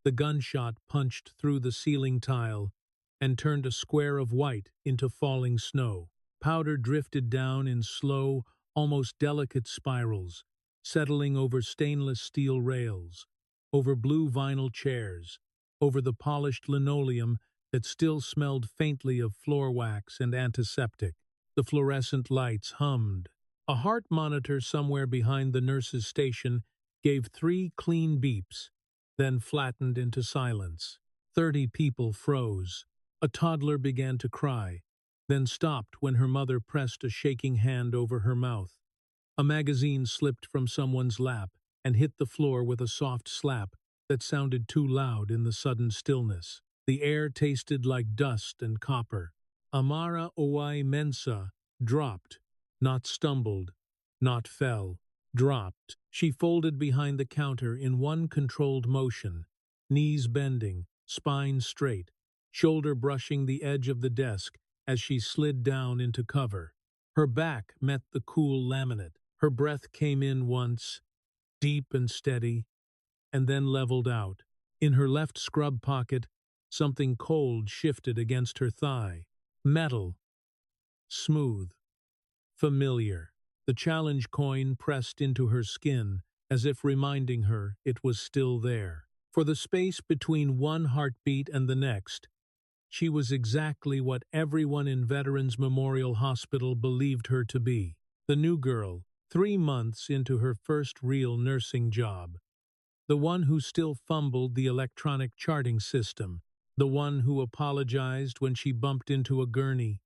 The gunshot punched through the ceiling tile and turned a square of white into falling snow. Powder drifted down in slow, almost delicate spirals, settling over stainless steel rails, over blue vinyl chairs, over the polished linoleum that still smelled faintly of floor wax and antiseptic. The fluorescent lights hummed. A heart monitor somewhere behind the nurse's station gave 3 clean beeps, then flattened into silence. 30 people froze. A toddler began to cry, then stopped when her mother pressed a shaking hand over her mouth. A magazine slipped from someone's lap and hit the floor with a soft slap that sounded too loud in the sudden stillness. The air tasted like dust and copper. Amara Owai Mensa dropped, not stumbled, not fell, dropped. She folded behind the counter in one controlled motion, knees bending, spine straight, shoulder brushing the edge of the desk as she slid down into cover. Her back met the cool laminate. Her breath came in once, deep and steady, and then leveled out. In her left scrub pocket, something cold shifted against her thigh. Metal. Smooth. Familiar. The challenge coin pressed into her skin, as if reminding her it was still there. For the space between one heartbeat and the next, she was exactly what everyone in Veterans Memorial Hospital believed her to be. The new girl, 3 months into her first real nursing job. The one who still fumbled the electronic charting system. The one who apologized when she bumped into a gurney.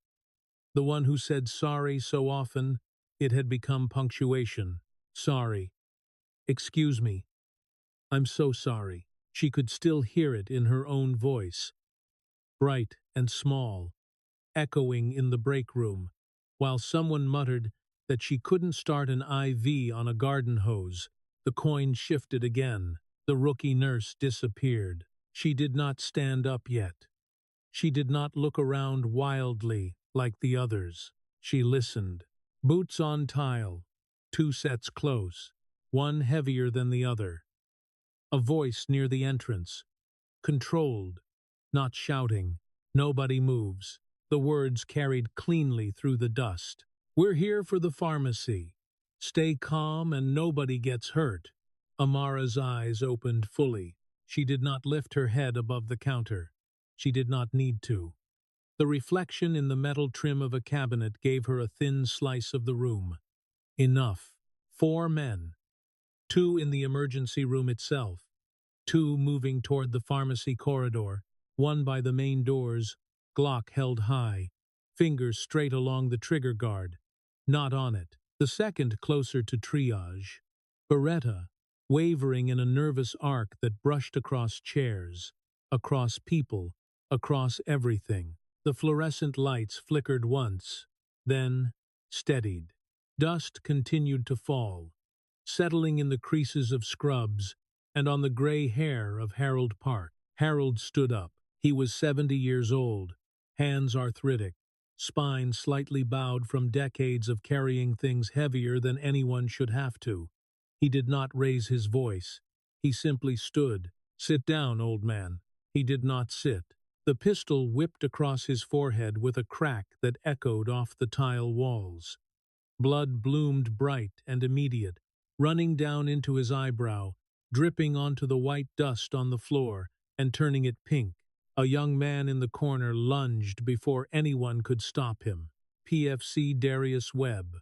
The one who said sorry so often it had become punctuation. Sorry. Excuse me. I'm so sorry. She could still hear it in her own voice. Bright and small, echoing in the break room, while someone muttered that she couldn't start an IV on a garden hose. The coin shifted again. The rookie nurse disappeared. She did not stand up yet. She did not look around wildly like the others. She listened. Boots on tile, 2 sets close, one heavier than the other. A voice near the entrance. Controlled, not shouting. Nobody moves. The words carried cleanly through the dust. We're here for the pharmacy. Stay calm and nobody gets hurt. Amara's eyes opened fully. She did not lift her head above the counter. She did not need to. The reflection in the metal trim of a cabinet gave her a thin slice of the room. Enough. 4 men. 2 in the emergency room itself. 2 moving toward the pharmacy corridor. 1 by the main doors, Glock held high, fingers straight along the trigger guard, not on it. The second closer to triage. Beretta, wavering in a nervous arc that brushed across chairs, across people, across everything. The fluorescent lights flickered once, then steadied. Dust continued to fall, settling in the creases of scrubs and on the gray hair of Harold Park. Harold stood up. He was 70 years old, hands arthritic, spine slightly bowed from decades of carrying things heavier than anyone should have to. He did not raise his voice. He simply stood. Sit down, old man. He did not sit. The pistol whipped across his forehead with a crack that echoed off the tile walls. Blood bloomed bright and immediate, running down into his eyebrow, dripping onto the white dust on the floor and turning it pink. A young man in the corner lunged before anyone could stop him. PFC Darius Webb,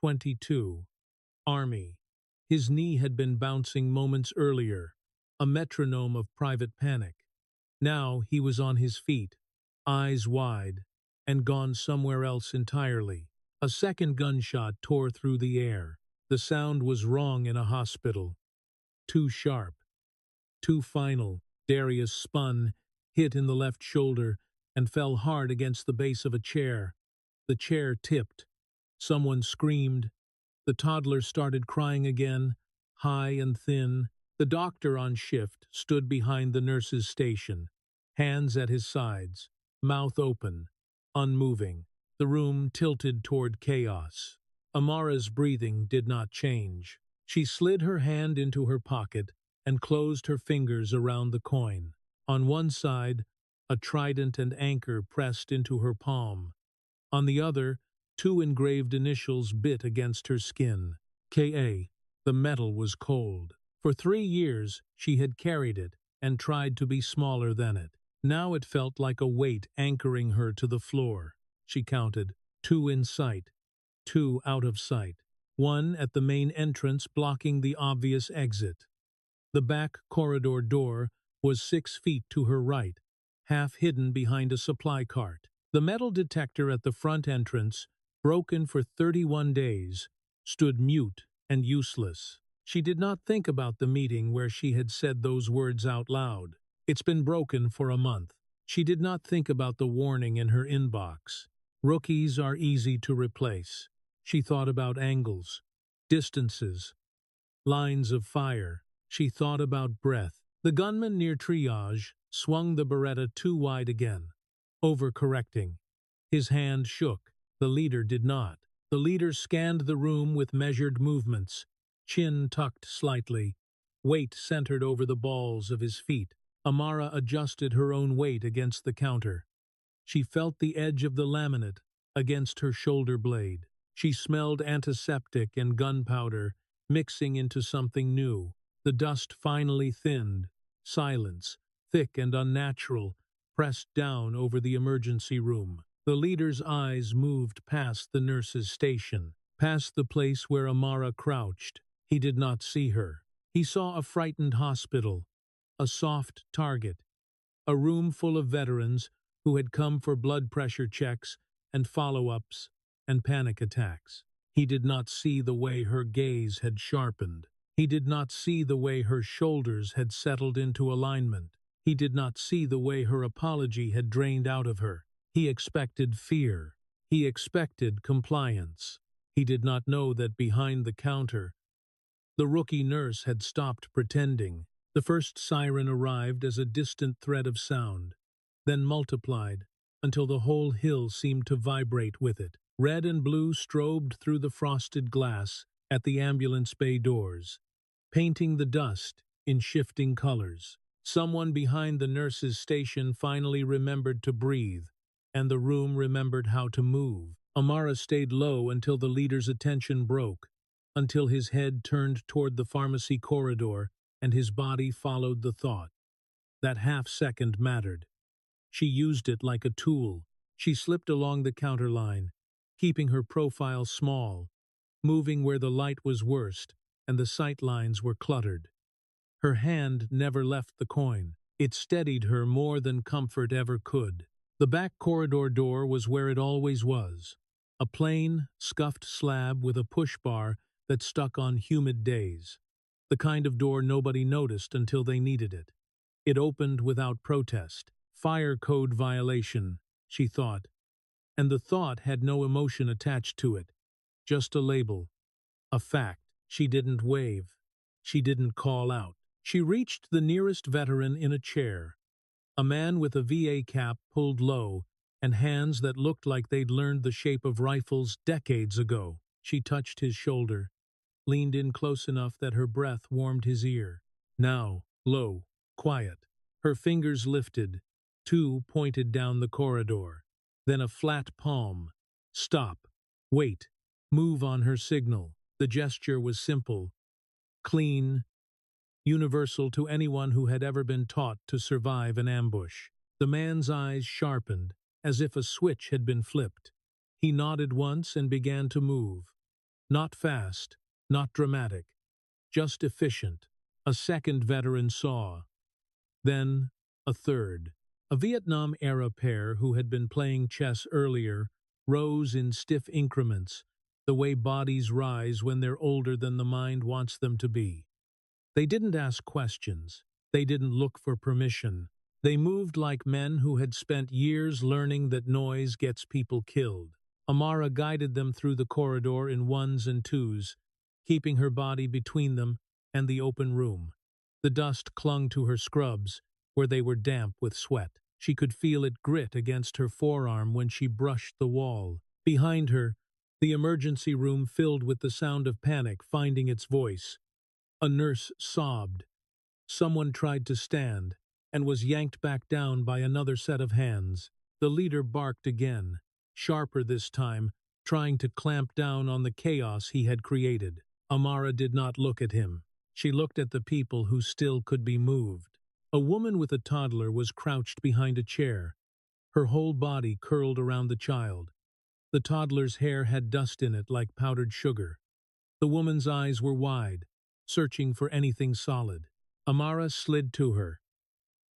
22. Army. His knee had been bouncing moments earlier, a metronome of private panic. Now he was on his feet, eyes wide, and gone somewhere else entirely. A second gunshot tore through the air. The sound was wrong in a hospital. Too sharp. Too final. Darius spun, hit in the left shoulder, and fell hard against the base of a chair. The chair tipped. Someone screamed. The toddler started crying again, high and thin. The doctor on shift stood behind the nurse's station, hands at his sides, mouth open, unmoving. The room tilted toward chaos. Amara's breathing did not change. She slid her hand into her pocket and closed her fingers around the coin. On one side, a trident and anchor pressed into her palm. On the other, two engraved initials bit against her skin. K.A. The metal was cold. For 3 years, she had carried it and tried to be smaller than it. Now it felt like a weight anchoring her to the floor. She counted, 2 in sight, 2 out of sight, 1 at the main entrance blocking the obvious exit. The back corridor door was 6 feet to her right, half hidden behind a supply cart. The metal detector at the front entrance, broken for 31 days, stood mute and useless. She did not think about the meeting where she had said those words out loud. It's been broken for a month. She did not think about the warning in her inbox. Rookies are easy to replace. She thought about angles, distances, lines of fire. She thought about breath. The gunman near triage swung the Beretta too wide again, overcorrecting. His hand shook. The leader did not. The leader scanned the room with measured movements, chin tucked slightly, weight centered over the balls of his feet. Amara adjusted her own weight against the counter. She felt the edge of the laminate against her shoulder blade. She smelled antiseptic and gunpowder mixing into something new. The dust finally thinned. Silence, thick and unnatural, pressed down over the emergency room. The leader's eyes moved past the nurse's station, past the place where Amara crouched. He did not see her. He saw a frightened hospital, a soft target, a room full of veterans who had come for blood pressure checks and follow-ups and panic attacks. He did not see the way her gaze had sharpened. He did not see the way her shoulders had settled into alignment. He did not see the way her apology had drained out of her. He expected fear. He expected compliance. He did not know that behind the counter, the rookie nurse had stopped pretending. The first siren arrived as a distant thread of sound, then multiplied until the whole hill seemed to vibrate with it. Red and blue strobed through the frosted glass at the ambulance bay doors, painting the dust in shifting colors. Someone behind the nurse's station finally remembered to breathe, and the room remembered how to move. Amara stayed low until the leader's attention broke, until his head turned toward the pharmacy corridor and his body followed the thought. That half-second mattered. She used it like a tool. She slipped along the counter line, keeping her profile small, moving where the light was worst and the sight lines were cluttered. Her hand never left the coin. It steadied her more than comfort ever could. The back corridor door was where it always was, a plain, scuffed slab with a push bar that stuck on humid days. The kind of door nobody noticed until they needed it. It opened without protest. Fire code violation, she thought. And the thought had no emotion attached to it. Just a label. A fact. She didn't wave. She didn't call out. She reached the nearest veteran in a chair. A man with a VA cap pulled low and hands that looked like they'd learned the shape of rifles decades ago. She touched his shoulder, leaned in close enough that her breath warmed his ear. Now, low, quiet. Her fingers lifted. 2 pointed down the corridor. Then a flat palm. Stop. Wait. Move on her signal. The gesture was simple, clean, universal to anyone who had ever been taught to survive an ambush. The man's eyes sharpened, as if a switch had been flipped. He nodded once and began to move. Not fast, not dramatic, just efficient. A second veteran saw. Then, a third. A Vietnam-era pair who had been playing chess earlier rose in stiff increments, the way bodies rise when they're older than the mind wants them to be. They didn't ask questions. They didn't look for permission. They moved like men who had spent years learning that noise gets people killed. Amara guided them through the corridor in 1s and 2s, keeping her body between them and the open room. The dust clung to her scrubs, where they were damp with sweat. She could feel it grit against her forearm when she brushed the wall. Behind her, the emergency room filled with the sound of panic finding its voice. A nurse sobbed, Someone tried to stand, and was yanked back down by another set of hands. The leader barked again, sharper this time, trying to clamp down on the chaos he had created. Amara did not look at him. She looked at the people who still could be moved. A woman with a toddler was crouched behind a chair, her whole body curled around the child. The toddler's hair had dust in it like powdered sugar. The woman's eyes were wide, searching for anything solid. Amara slid to her,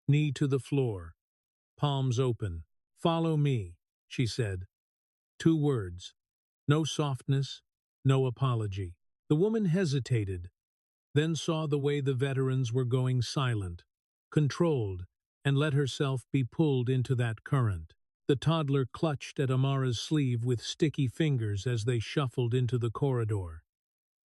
knee to the floor, palms open. "Follow me," she said. 2 words. No softness, no apology. The woman hesitated, then saw the way the veterans were going silent, controlled, and let herself be pulled into that current. The toddler clutched at Amara's sleeve with sticky fingers as they shuffled into the corridor.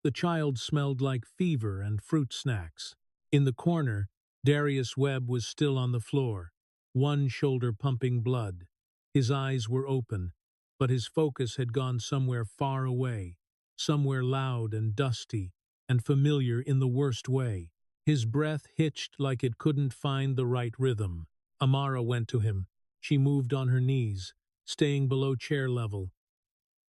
The child smelled like fever and fruit snacks. In the corner, Darius Webb was still on the floor, one shoulder pumping blood. His eyes were open, but his focus had gone somewhere far away, somewhere loud and dusty, and familiar in the worst way. His breath hitched like it couldn't find the right rhythm. Amara went to him. She moved on her knees, staying below chair level.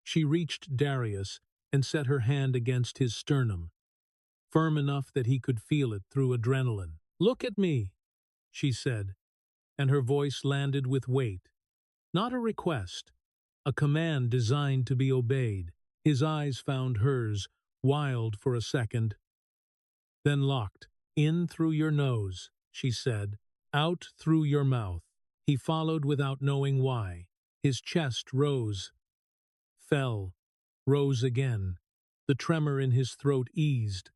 She reached Darius and set her hand against his sternum, firm enough that he could feel it through adrenaline. "Look at me," she said, and her voice landed with weight. Not a request, a command designed to be obeyed. His eyes found hers, wild for a second, then locked. "In through your nose," she said, "out through your mouth." He followed without knowing why. His chest rose, fell, rose again. The tremor in his throat eased,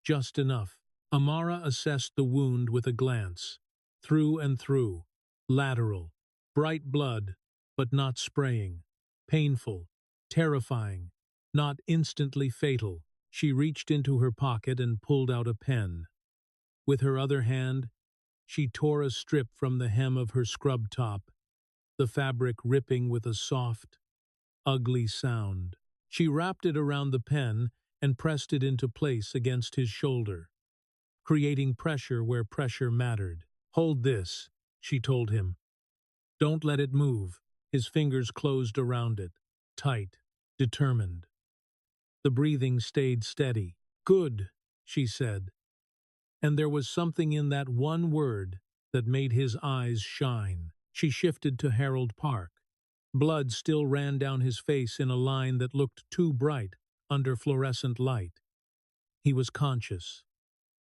just enough. Amara assessed the wound with a glance. Through and through. Lateral. Bright blood, but not spraying. Painful. Terrifying. Not instantly fatal. She reached into her pocket and pulled out a pen. With her other hand, she tore a strip from the hem of her scrub top, the fabric ripping with a soft, ugly sound. She wrapped it around the pen and pressed it into place against his shoulder, creating pressure where pressure mattered. "Hold this," she told him. "Don't let it move." His fingers closed around it, tight, determined. The breathing stayed steady. "Good," she said. And there was something in that one word that made his eyes shine. She shifted to Harold Park. Blood still ran down his face in a line that looked too bright under fluorescent light. He was conscious,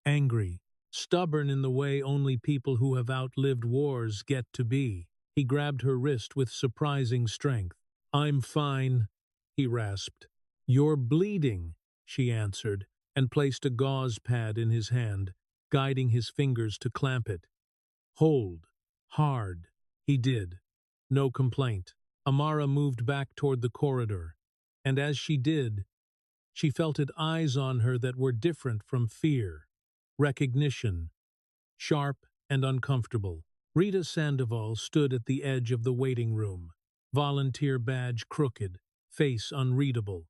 angry, stubborn in the way only people who have outlived wars get to be. He grabbed her wrist with surprising strength. "I'm fine," he rasped. "You're bleeding," she answered, and placed a gauze pad in his hand, guiding his fingers to clamp it. "Hold. Hard." He did. No complaint. Amara moved back toward the corridor, and as she did, she felt eyes on her that were different from fear. Recognition. Sharp and uncomfortable. Rita Sandoval stood at the edge of the waiting room, volunteer badge crooked, face unreadable.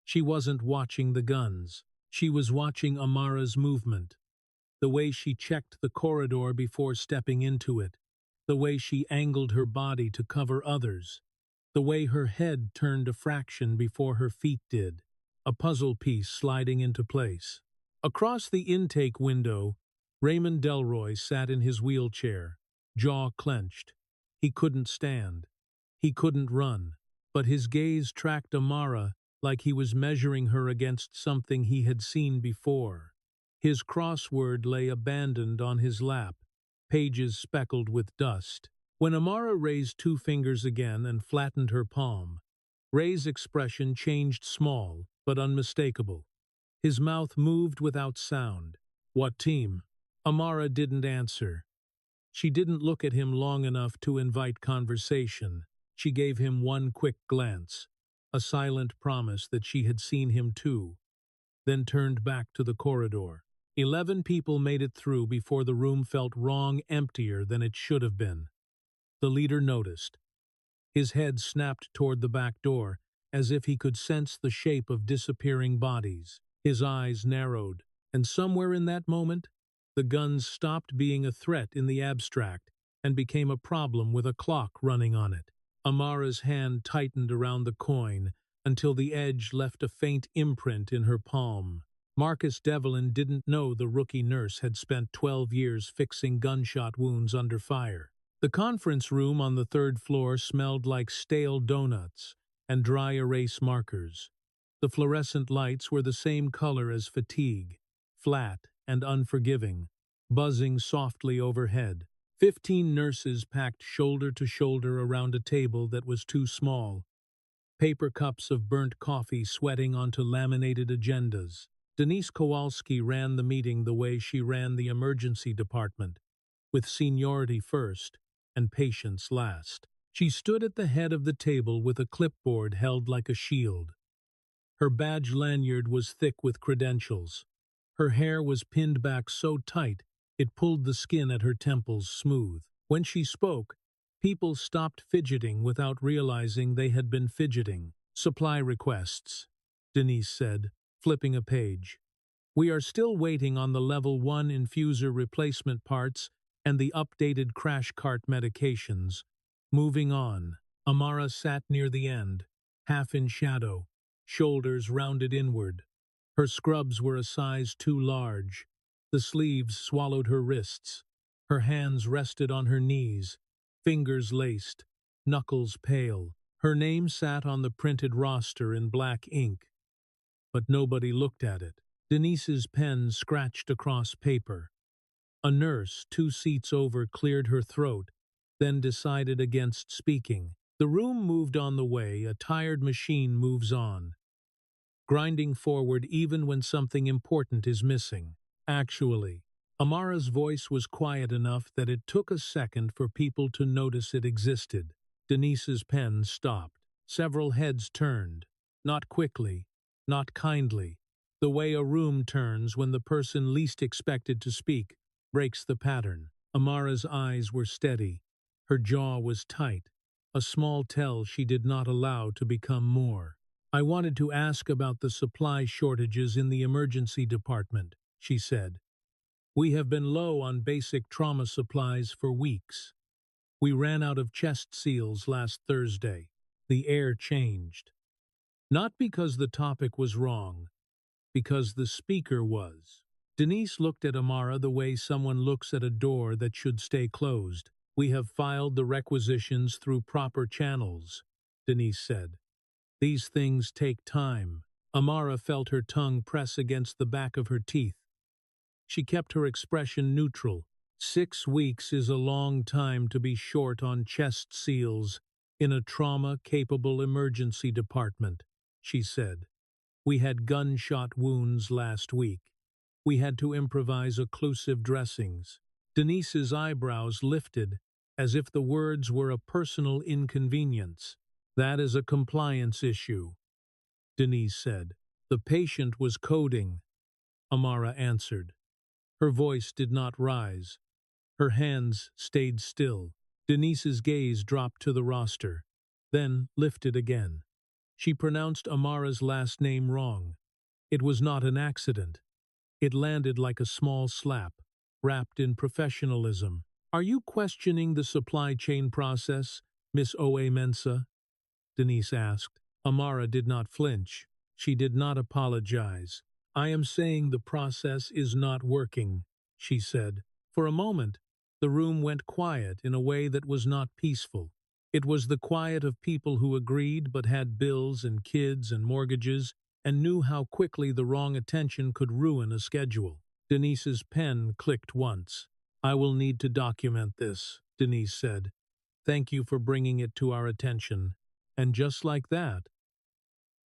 She wasn't watching the guns. She was watching Amara's movement. The way she checked the corridor before stepping into it. The way she angled her body to cover others. The way her head turned a fraction before her feet did. A puzzle piece sliding into place. Across the intake window, Raymond Delroy sat in his wheelchair, jaw clenched. He couldn't stand. He couldn't run. But his gaze tracked Amara like he was measuring her against something he had seen before. His crossword lay abandoned on his lap, pages speckled with dust. When Amara raised 2 fingers again and flattened her palm, Ray's expression changed, small but unmistakable. His mouth moved without sound. "What team?" Amara didn't answer. She didn't look at him long enough to invite conversation. She gave him one quick glance, a silent promise that she had seen him too, then turned back to the corridor. 11 people made it through before the room felt wrong, emptier than it should have been. The leader noticed. His head snapped toward the back door, as if he could sense the shape of disappearing bodies. His eyes narrowed, and somewhere in that moment, The guns stopped being a threat in the abstract and became a problem with a clock running on it. Amara's hand tightened around the coin until the edge left a faint imprint in her palm. Marcus Devlin didn't know the rookie nurse had spent 12 years fixing gunshot wounds under fire. The conference room on the third floor smelled like stale donuts and dry erase markers. The fluorescent lights were the same color as fatigue, flat and unforgiving, buzzing softly overhead. 15 nurses packed shoulder to shoulder around a table that was too small, paper cups of burnt coffee sweating onto laminated agendas. Denise Kowalski ran the meeting the way she ran the emergency department, with seniority first and patience last. She stood at the head of the table with a clipboard held like a shield. Her badge lanyard was thick with credentials. Her hair was pinned back so tight it pulled the skin at her temples smooth. When she spoke, people stopped fidgeting without realizing they had been fidgeting. "Supply requests," Denise said, flipping a page. "We are still waiting on the Level 1 infuser replacement parts and the updated crash cart medications. Moving on." Amara sat near the end, half in shadow, shoulders rounded inward. Her scrubs were a size too large. The sleeves swallowed her wrists. Her hands rested on her knees, fingers laced, knuckles pale. Her name sat on the printed roster in black ink, but nobody looked at it. Denise's pen scratched across paper. A nurse 2 seats over cleared her throat, then decided against speaking. The room moved on the way a tired machine moves on, grinding forward even when something important is missing. Actually, Amara's voice was quiet enough that it took a second for people to notice it existed. Denise's pen stopped. Several heads turned, not quickly, not kindly. The way a room turns when the person least expected to speak breaks the pattern. Amara's eyes were steady. Her jaw was tight, a small tell she did not allow to become more. "I wanted to ask about the supply shortages in the emergency department," she said. "We have been low on basic trauma supplies for weeks. We ran out of chest seals last Thursday." The air changed. Not because the topic was wrong, because the speaker was. Denise looked at Amara the way someone looks at a door that should stay closed. "We have filed the requisitions through proper channels," Denise said. "These things take time." Amara felt her tongue press against the back of her teeth. She kept her expression neutral. 6 weeks is a long time to be short on chest seals in a trauma-capable emergency department, she said. "We had gunshot wounds last week. We had to improvise occlusive dressings." Denise's eyebrows lifted, as if the words were a personal inconvenience. "That is a compliance issue," Denise said. "The patient was coding," Amara answered. Her voice did not rise. Her hands stayed still. Denise's gaze dropped to the roster, then lifted again. She pronounced Amara's last name wrong. It was not an accident. It landed like a small slap, wrapped in professionalism. "Are you questioning the supply chain process, Miss O.A. Mensa?" Denise asked. Amara did not flinch. She did not apologize. "I am saying the process is not working," she said. For a moment, the room went quiet in a way that was not peaceful. It was the quiet of people who agreed but had bills and kids and mortgages and knew how quickly the wrong attention could ruin a schedule. Denise's pen clicked once. "I will need to document this," Denise said. "Thank you for bringing it to our attention." And just like that,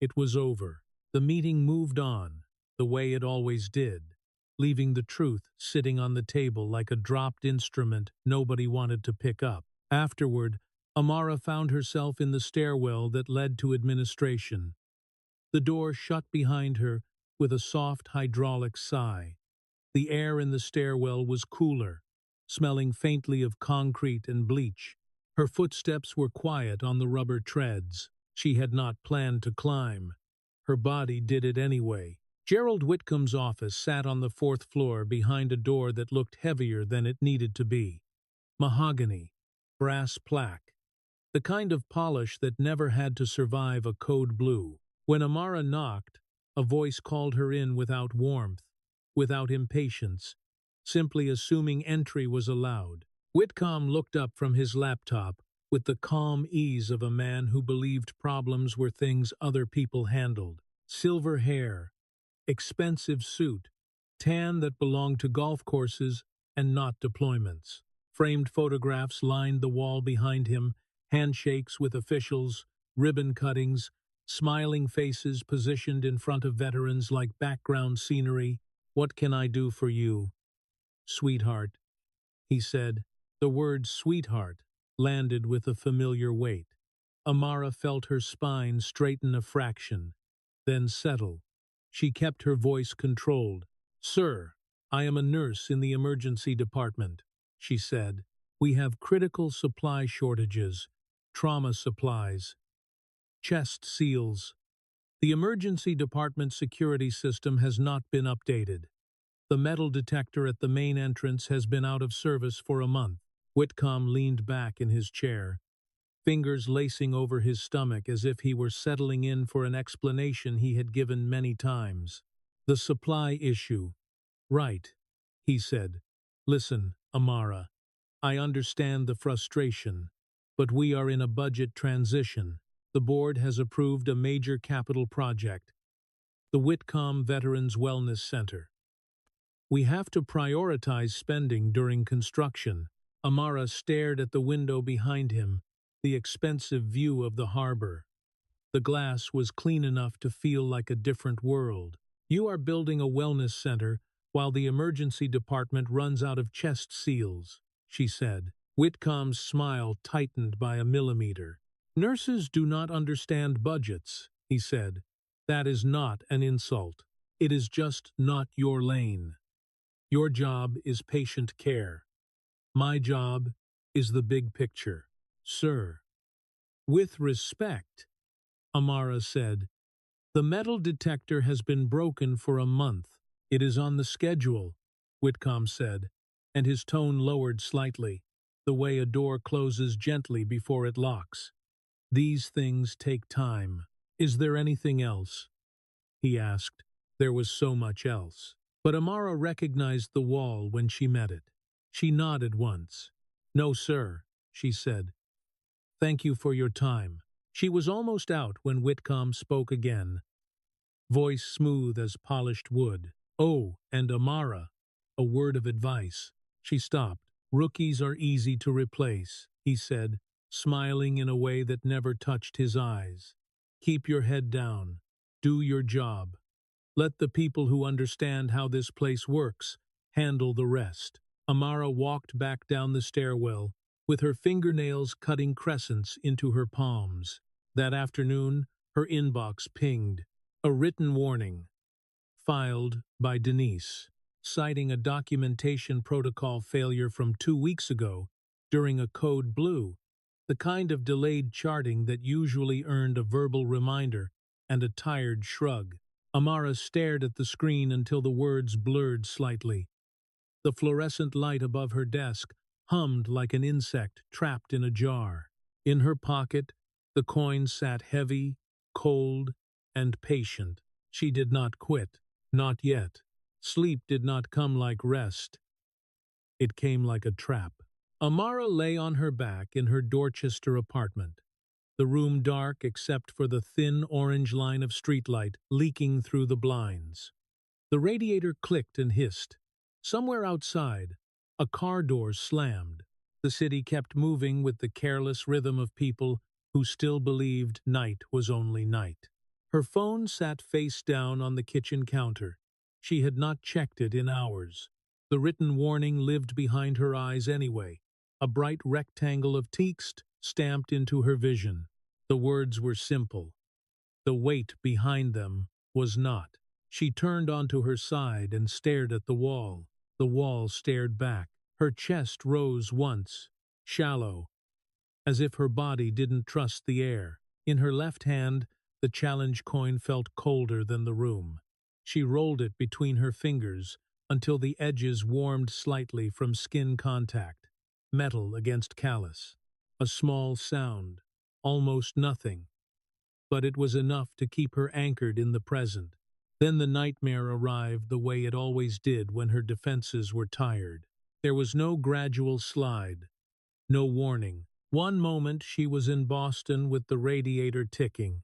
it was over. The meeting moved on, the way it always did, leaving the truth sitting on the table like a dropped instrument nobody wanted to pick up. Afterward, Amara found herself in the stairwell that led to administration. The door shut behind her with a soft hydraulic sigh. The air in the stairwell was cooler, smelling faintly of concrete and bleach. Her footsteps were quiet on the rubber treads. She had not planned to climb. Her body did it anyway. Gerald Whitcomb's office sat on the fourth floor behind a door that looked heavier than it needed to be. Mahogany, brass plaque, the kind of polish that never had to survive a code blue. When Amara knocked, a voice called her in without warmth, without impatience, simply assuming entry was allowed. Whitcomb looked up from his laptop with the calm ease of a man who believed problems were things other people handled. Silver hair, expensive suit, tan that belonged to golf courses and not deployments. Framed photographs lined the wall behind him, handshakes with officials, ribbon cuttings, smiling faces positioned in front of veterans like background scenery. "What can I do for you, sweetheart?" he said. The word sweetheart landed with a familiar weight. Amara felt her spine straighten a fraction, then settle. She kept her voice controlled. "Sir, I am a nurse in the emergency department," she said. "We have critical supply shortages, trauma supplies, chest seals. The emergency department security system has not been updated. The metal detector at the main entrance has been out of service for a month." Whitcomb leaned back in his chair, fingers lacing over his stomach as if he were settling in for an explanation he had given many times. "The supply issue. Right," he said. "Listen, Amara, I understand the frustration, but we are in a budget transition. The board has approved a major capital project, the Whitcomb Veterans Wellness Center. We have to prioritize spending during construction." Amara stared at the window behind him, the expensive view of the harbor. The glass was clean enough to feel like a different world. "You are building a wellness center while the emergency department runs out of chest seals," she said. Whitcomb's smile tightened by a millimeter. "Nurses do not understand budgets," he said. "That is not an insult. It is just not your lane. Your job is patient care. My job is the big picture, sir." "With respect," Amara said, "the metal detector has been broken for a month." "It is on the schedule," Whitcomb said, and his tone lowered slightly, the way a door closes gently before it locks. "These things take time. Is there anything else?" he asked. There was so much else. But Amara recognized the wall when she met it. She nodded once. "No, sir," she said. "Thank you for your time." She was almost out when Whitcomb spoke again, voice smooth as polished wood. "Oh, and Amara, a word of advice." She stopped. "Rookies are easy to replace," he said, smiling in a way that never touched his eyes. "Keep your head down. Do your job. Let the people who understand how this place works handle the rest." Amara walked back down the stairwell, with her fingernails cutting crescents into her palms. That afternoon, her inbox pinged. A written warning, filed by Denise, citing a documentation protocol failure from 2 weeks ago during a code blue, the kind of delayed charting that usually earned a verbal reminder and a tired shrug. Amara stared at the screen until the words blurred slightly. The fluorescent light above her desk hummed like an insect trapped in a jar. In her pocket, the coin sat heavy, cold, and patient. She did not quit. Not yet. Sleep did not come like rest. It came like a trap. Amara lay on her back in her Dorchester apartment, the room dark except for the thin orange line of streetlight leaking through the blinds. The radiator clicked and hissed. Somewhere outside, a car door slammed. The city kept moving with the careless rhythm of people who still believed night was only night. Her phone sat face down on the kitchen counter. She had not checked it in hours. The written warning lived behind her eyes anyway, a bright rectangle of text stamped into her vision. The words were simple. The weight behind them was not. She turned onto her side and stared at the wall. The wall stared back. Her chest rose once, shallow, as if her body didn't trust the air. In her left hand, the challenge coin felt colder than the room. She rolled it between her fingers until the edges warmed slightly from skin contact, metal against callus. A small sound, almost nothing, but it was enough to keep her anchored in the present. Then the nightmare arrived the way it always did when her defenses were tired. There was no gradual slide, no warning. One moment she was in Boston with the radiator ticking.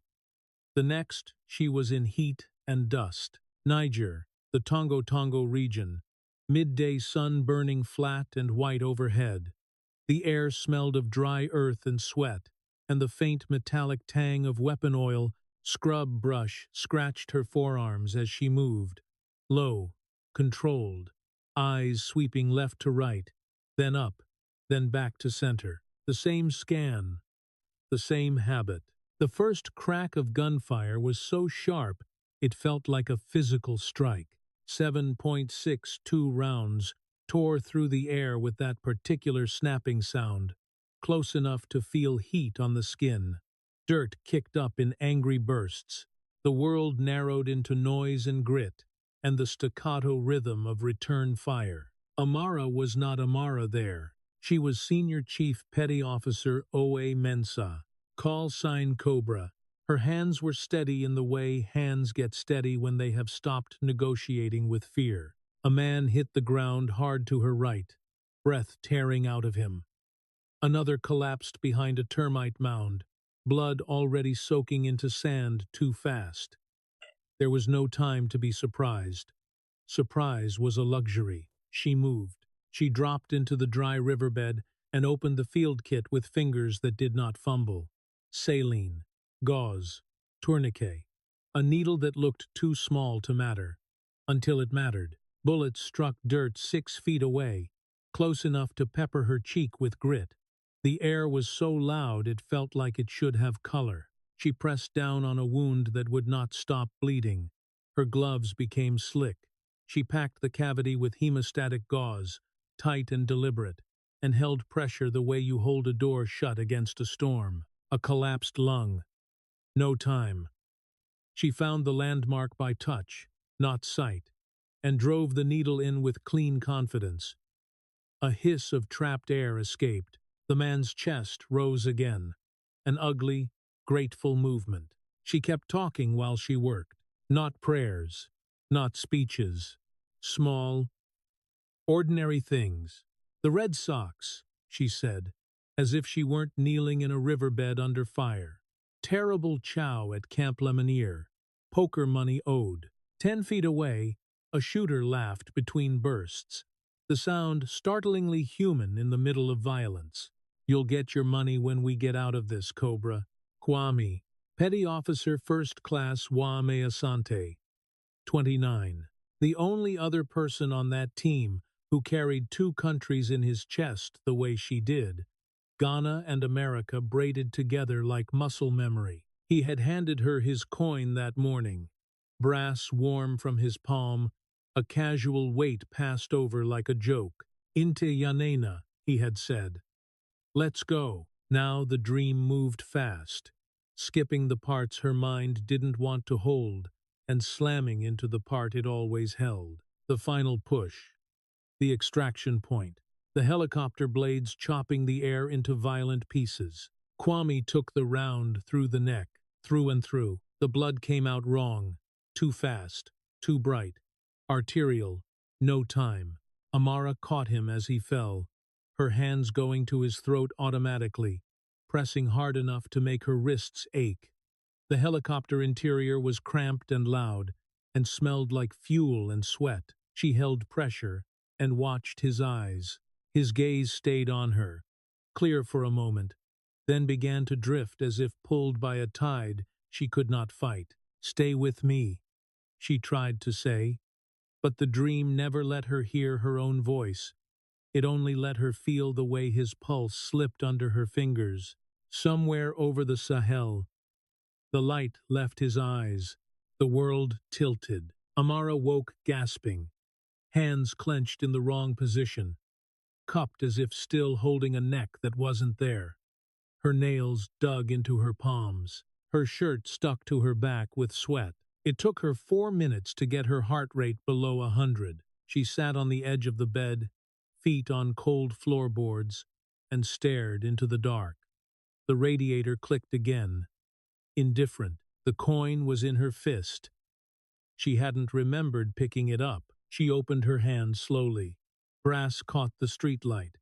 The next she was in heat and dust. Niger, the Tongo region, midday sun burning flat and white overhead. The air smelled of dry earth and sweat, and the faint metallic tang of weapon oil scrub brush scratched her forearms as she moved. Low, controlled, eyes sweeping left to right, then up, then back to center. The same scan, the same habit. The first crack of gunfire was so sharp it felt like a physical strike. 7.62 rounds tore through the air with that particular snapping sound, close enough to feel heat on the skin. Dirt kicked up in angry bursts. The world narrowed into noise and grit, and the staccato rhythm of return fire. Amara was not Amara there. She was Senior Chief Petty Officer O.A. Mensah, call sign Cobra. Her hands were steady in the way hands get steady when they have stopped negotiating with fear. A man hit the ground hard to her right, breath tearing out of him. Another collapsed behind a termite mound, blood already soaking into sand too fast. There was no time to be surprised. Surprise was a luxury. She moved. She dropped into the dry riverbed and opened the field kit with fingers that did not fumble. Saline, gauze, tourniquet, a needle that looked too small to matter, until it mattered. Bullets struck dirt 6 feet away, close enough to pepper her cheek with grit. The air was so loud it felt like it should have color. She pressed down on a wound that would not stop bleeding. Her gloves became slick. She packed the cavity with hemostatic gauze, tight and deliberate, and held pressure the way you hold a door shut against a storm. A collapsed lung. No time. She found the landmark by touch, not sight, and drove the needle in with clean confidence. A hiss of trapped air escaped. The man's chest rose again. An ugly, grateful movement. She kept talking while she worked. Not prayers, not speeches. Small, ordinary things. The Red Sox, she said, as if she weren't kneeling in a riverbed under fire. Terrible chow at Camp Lemonnier. Poker money owed. 10 feet away, a shooter laughed between bursts. The sound startlingly human in the middle of violence. You'll get your money when we get out of this, Cobra. Kwame, Petty Officer First Class Wame Asante, 29. The only other person on that team who carried 2 countries in his chest the way she did. Ghana and America braided together like muscle memory. He had handed her his coin that morning. Brass warm from his palm, a casual weight passed over like a joke. Inte Yanena, he had said. Let's go. Now the dream moved fast, skipping the parts her mind didn't want to hold and slamming into the part it always held. The final push. The extraction point. The helicopter blades chopping the air into violent pieces. Kwame took the round through the neck, through and through. The blood came out wrong. Too fast. Too bright. Arterial. No time. Amara caught him as he fell, her hands going to his throat automatically, pressing hard enough to make her wrists ache. The helicopter interior was cramped and loud, and smelled like fuel and sweat. She held pressure and watched his eyes. His gaze stayed on her, clear for a moment, then began to drift as if pulled by a tide she could not fight. Stay with me, she tried to say, but the dream never let her hear her own voice. It only let her feel the way his pulse slipped under her fingers. Somewhere over the Sahel, the light left his eyes. The world tilted. Amara woke gasping, hands clenched in the wrong position, cupped as if still holding a neck that wasn't there. Her nails dug into her palms. Her shirt stuck to her back with sweat. It took her 4 minutes to get her heart rate below 100. She sat on the edge of the bed, feet on cold floorboards, and stared into the dark. The radiator clicked again. Indifferent. The coin was in her fist. She hadn't remembered picking it up. She opened her hand slowly. Brass caught the streetlight.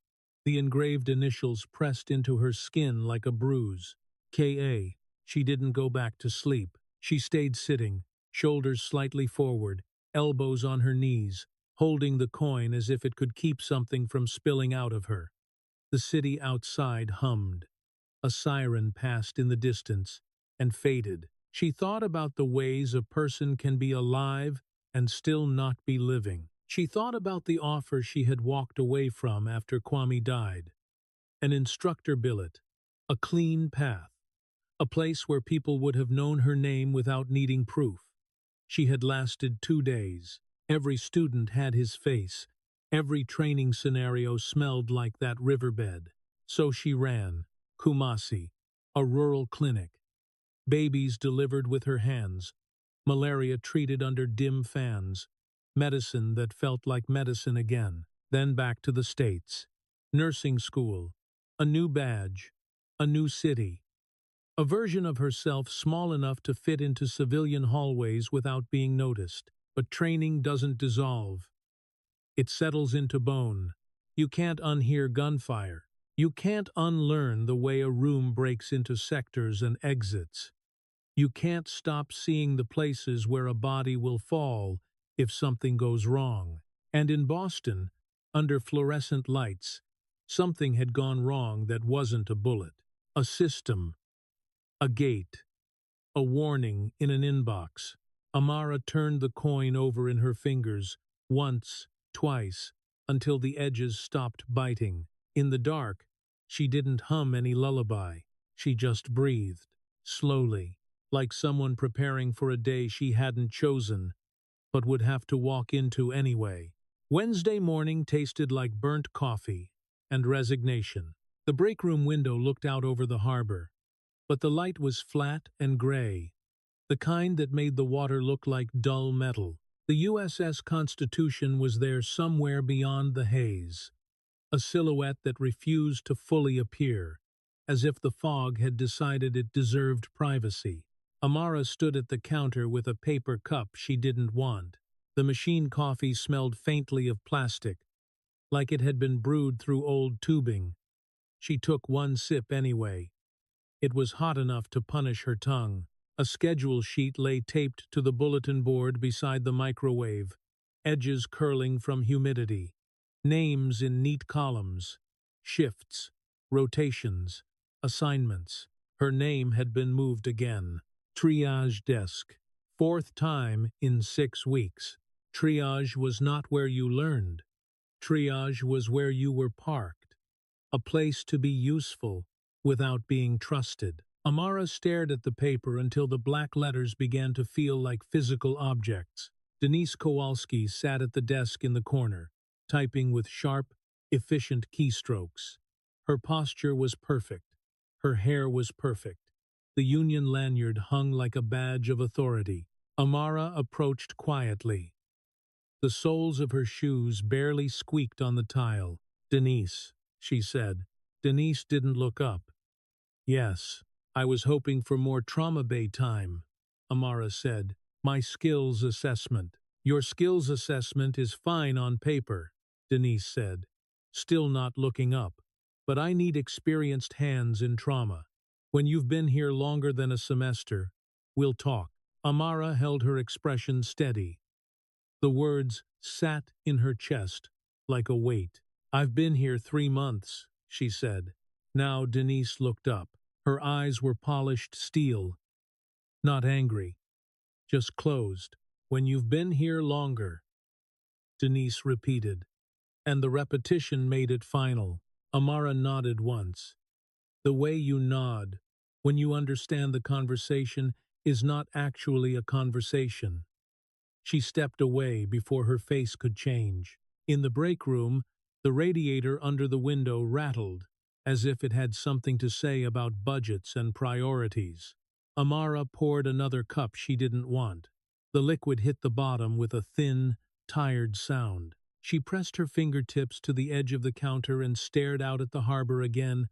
The engraved initials pressed into her skin like a bruise. K.A. She didn't go back to sleep. She stayed sitting, shoulders slightly forward, elbows on her knees, holding the coin as if it could keep something from spilling out of her. The city outside hummed. A siren passed in the distance and faded. She thought about the ways a person can be alive and still not be living. She thought about the offer she had walked away from after Kwame died. An instructor billet, a clean path, a place where people would have known her name without needing proof. She had lasted 2 days. Every student had his face. Every training scenario smelled like that riverbed. So she ran. Kumasi, a rural clinic. Babies delivered with her hands. Malaria treated under dim fans. Medicine that felt like medicine again. Then back to the States. Nursing school. A new badge. A new city. A version of herself small enough to fit into civilian hallways without being noticed. But training doesn't dissolve. It settles into bone. You can't unhear gunfire. You can't unlearn the way a room breaks into sectors and exits. You can't stop seeing the places where a body will fall if something goes wrong. And in Boston, under fluorescent lights, something had gone wrong that wasn't a bullet. A system. A gate. A warning in an inbox. Amara turned the coin over in her fingers, once, twice, until the edges stopped biting. In the dark, she didn't hum any lullaby. She just breathed, slowly, like someone preparing for a day she hadn't chosen, but would have to walk into anyway. Wednesday morning tasted like burnt coffee and resignation. The break room window looked out over the harbor, but the light was flat and gray, the kind that made the water look like dull metal. The USS Constitution was there somewhere beyond the haze, a silhouette that refused to fully appear, as if the fog had decided it deserved privacy. Amara stood at the counter with a paper cup she didn't want. The machine coffee smelled faintly of plastic, like it had been brewed through old tubing. She took one sip anyway. It was hot enough to punish her tongue. A schedule sheet lay taped to the bulletin board beside the microwave, edges curling from humidity. Names in neat columns, shifts, rotations, assignments. Her name had been moved again. Triage desk. 4th time in 6 weeks. Triage was not where you learned. Triage was where you were parked. A place to be useful without being trusted. Amara stared at the paper until the black letters began to feel like physical objects. Denise Kowalski sat at the desk in the corner, typing with sharp, efficient keystrokes. Her posture was perfect. Her hair was perfect. The union lanyard hung like a badge of authority. Amara approached quietly. The soles of her shoes barely squeaked on the tile. "Denise," she said. Denise didn't look up. "Yes, I was hoping for more trauma bay time," Amara said. "My skills assessment." "Your skills assessment is fine on paper," Denise said, still not looking up. "But I need experienced hands in trauma. When you've been here longer than a semester, we'll talk." Amara held her expression steady. The words sat in her chest like a weight. "I've been here 3 months," she said. Now Denise looked up. Her eyes were polished steel, not angry, just closed. "When you've been here longer," Denise repeated, and the repetition made it final. Amara nodded once. The way you nod, when you understand the conversation, is not actually a conversation. She stepped away before her face could change. In the break room, the radiator under the window rattled, as if it had something to say about budgets and priorities. Amara poured another cup she didn't want. The liquid hit the bottom with a thin, tired sound. She pressed her fingertips to the edge of the counter and stared out at the harbor again,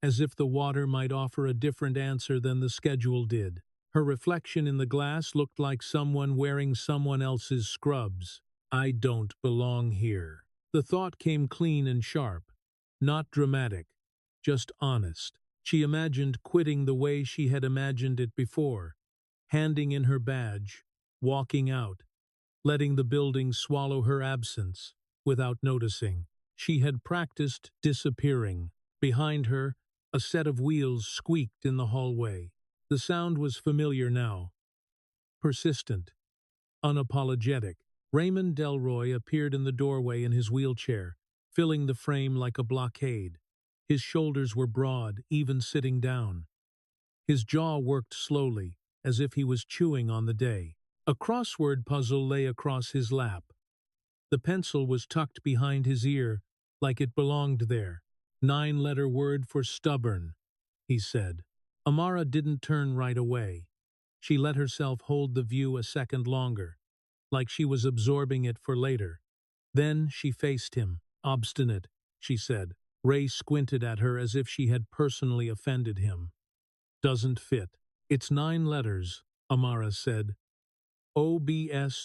as if the water might offer a different answer than the schedule did. Her reflection in the glass looked like someone wearing someone else's scrubs. I don't belong here. The thought came clean and sharp, not dramatic, just honest. She imagined quitting the way she had imagined it before, handing in her badge, walking out, letting the building swallow her absence without noticing. She had practiced disappearing. Behind her, a set of wheels squeaked in the hallway. The sound was familiar now, persistent, unapologetic. Raymond Delroy appeared in the doorway in his wheelchair, filling the frame like a blockade. His shoulders were broad, even sitting down. His jaw worked slowly, as if he was chewing on the day. A crossword puzzle lay across his lap. The pencil was tucked behind his ear, like it belonged there. 9-letter word for stubborn, he said. Amara didn't turn right away. She let herself hold the view a second longer, like she was absorbing it for later. Then she faced him. Obstinate, she said. Ray squinted at her as if she had personally offended him. Doesn't fit. It's 9 letters, Amara said. Obstinate.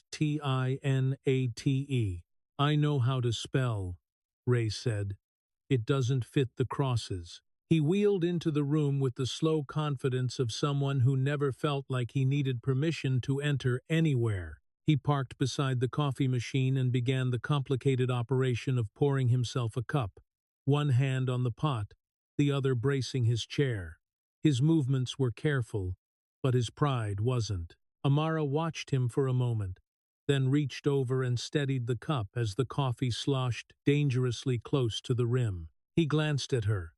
I know how to spell, Ray said. It doesn't fit the crosses. He wheeled into the room with the slow confidence of someone who never felt like he needed permission to enter anywhere. He parked beside the coffee machine and began the complicated operation of pouring himself a cup, one hand on the pot, the other bracing his chair. His movements were careful, but his pride wasn't. Amara watched him for a moment, then reached over and steadied the cup as the coffee sloshed dangerously close to the rim. He glanced at her,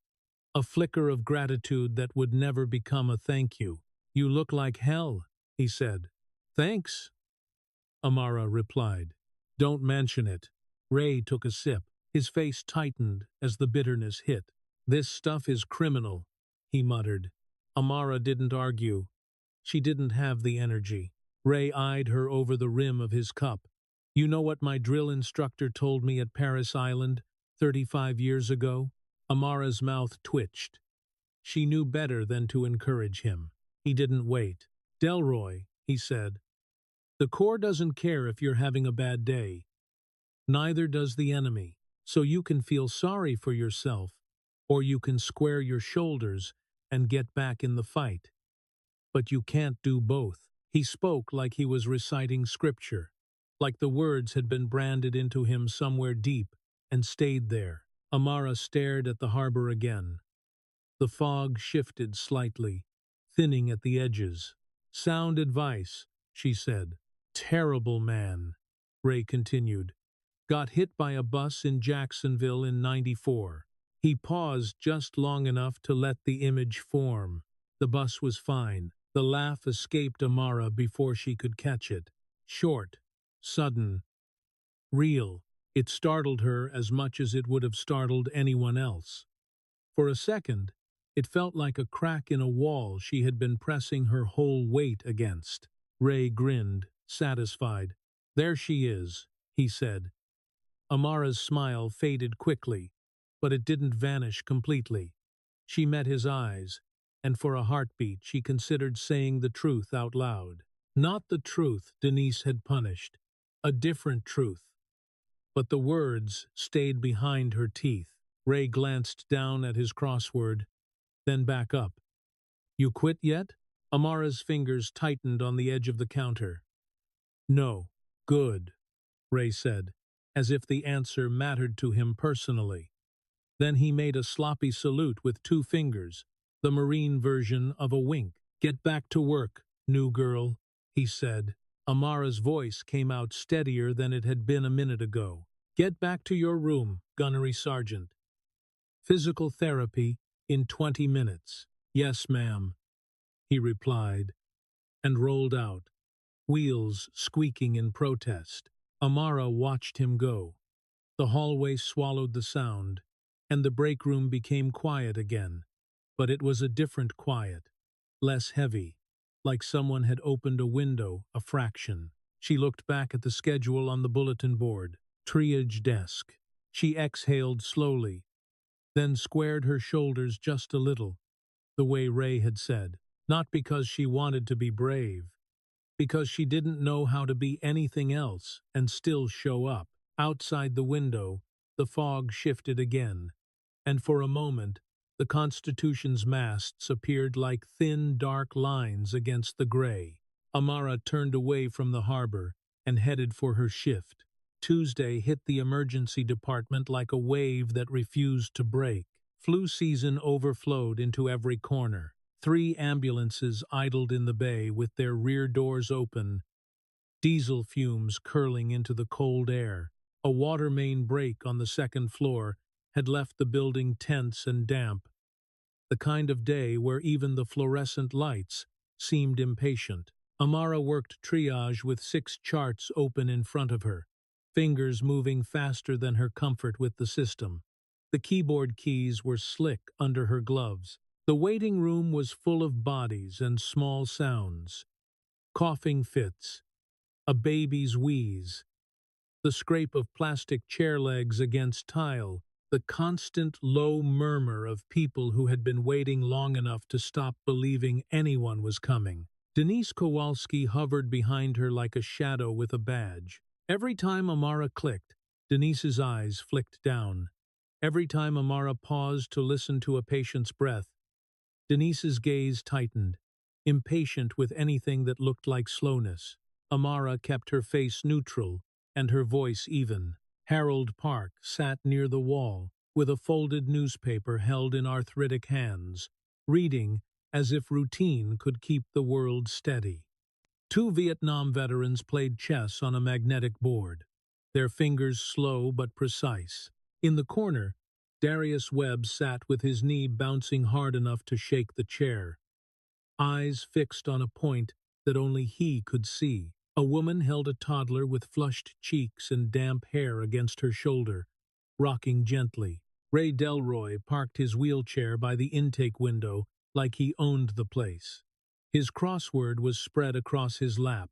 a flicker of gratitude that would never become a thank you. You look like hell, he said. Thanks, Amara replied. Don't mention it. Ray took a sip. His face tightened as the bitterness hit. This stuff is criminal, he muttered. Amara didn't argue. She didn't have the energy. Ray eyed her over the rim of his cup. You know what my drill instructor told me at Paris Island 35 years ago? Amara's mouth twitched. She knew better than to encourage him. He didn't wait. Delroy, he said, the Corps doesn't care if you're having a bad day. Neither does the enemy. So you can feel sorry for yourself, or you can square your shoulders and get back in the fight. But you can't do both. He spoke like he was reciting scripture, like the words had been branded into him somewhere deep and stayed there. Amara stared at the harbor again. The fog shifted slightly, thinning at the edges. Sound advice, she said. Terrible man, Ray continued. Got hit by a bus in Jacksonville in '94. He paused just long enough to let the image form. The bus was fine. The laugh escaped Amara before she could catch it. Short, sudden, real. It startled her as much as it would have startled anyone else. For a second, it felt like a crack in a wall she had been pressing her whole weight against. Ray grinned, satisfied. There she is, he said. Amara's smile faded quickly, but it didn't vanish completely. She met his eyes, and for a heartbeat she considered saying the truth out loud. Not the truth Denise had punished, a different truth. But the words stayed behind her teeth. Ray glanced down at his crossword, then back up. You quit yet? Amara's fingers tightened on the edge of the counter. No. Good, Ray said, as if the answer mattered to him personally. Then he made a sloppy salute with 2 fingers, the Marine version of a wink. Get back to work, new girl, he said. Amara's voice came out steadier than it had been a minute ago. Get back to your room, gunnery sergeant. Physical therapy in 20 minutes. Yes, ma'am, he replied, and rolled out, wheels squeaking in protest. Amara watched him go. The hallway swallowed the sound, and the break room became quiet again. But it was a different quiet, less heavy, like someone had opened a window a fraction. She looked back at the schedule on the bulletin board. Triage desk. She exhaled slowly, then squared her shoulders just a little, the way Ray had said. Not because she wanted to be brave, because she didn't know how to be anything else and still show up. Outside the window, the fog shifted again, and for a moment, the Constitution's masts appeared like thin, dark lines against the gray. Amara turned away from the harbor and headed for her shift. Tuesday hit the emergency department like a wave that refused to break. Flu season overflowed into every corner. 3 ambulances idled in the bay with their rear doors open, diesel fumes curling into the cold air. A water main break on the second floor had left the building tense and damp, the kind of day where even the fluorescent lights seemed impatient. Amara worked triage with 6 charts open in front of her, fingers moving faster than her comfort with the system. The keyboard keys were slick under her gloves. The waiting room was full of bodies and small sounds. Coughing fits, a baby's wheeze, the scrape of plastic chair legs against tile, the constant low murmur of people who had been waiting long enough to stop believing anyone was coming. Denise Kowalski hovered behind her like a shadow with a badge. Every time Amara clicked, Denise's eyes flicked down. Every time Amara paused to listen to a patient's breath, Denise's gaze tightened, impatient with anything that looked like slowness. Amara kept her face neutral and her voice even. Harold Park sat near the wall, with a folded newspaper held in arthritic hands, reading as if routine could keep the world steady. 2 Vietnam veterans played chess on a magnetic board, their fingers slow but precise. In the corner, Darius Webb sat with his knee bouncing hard enough to shake the chair, eyes fixed on a point that only he could see. A woman held a toddler with flushed cheeks and damp hair against her shoulder, rocking gently. Ray Delroy parked his wheelchair by the intake window like he owned the place. His crossword was spread across his lap,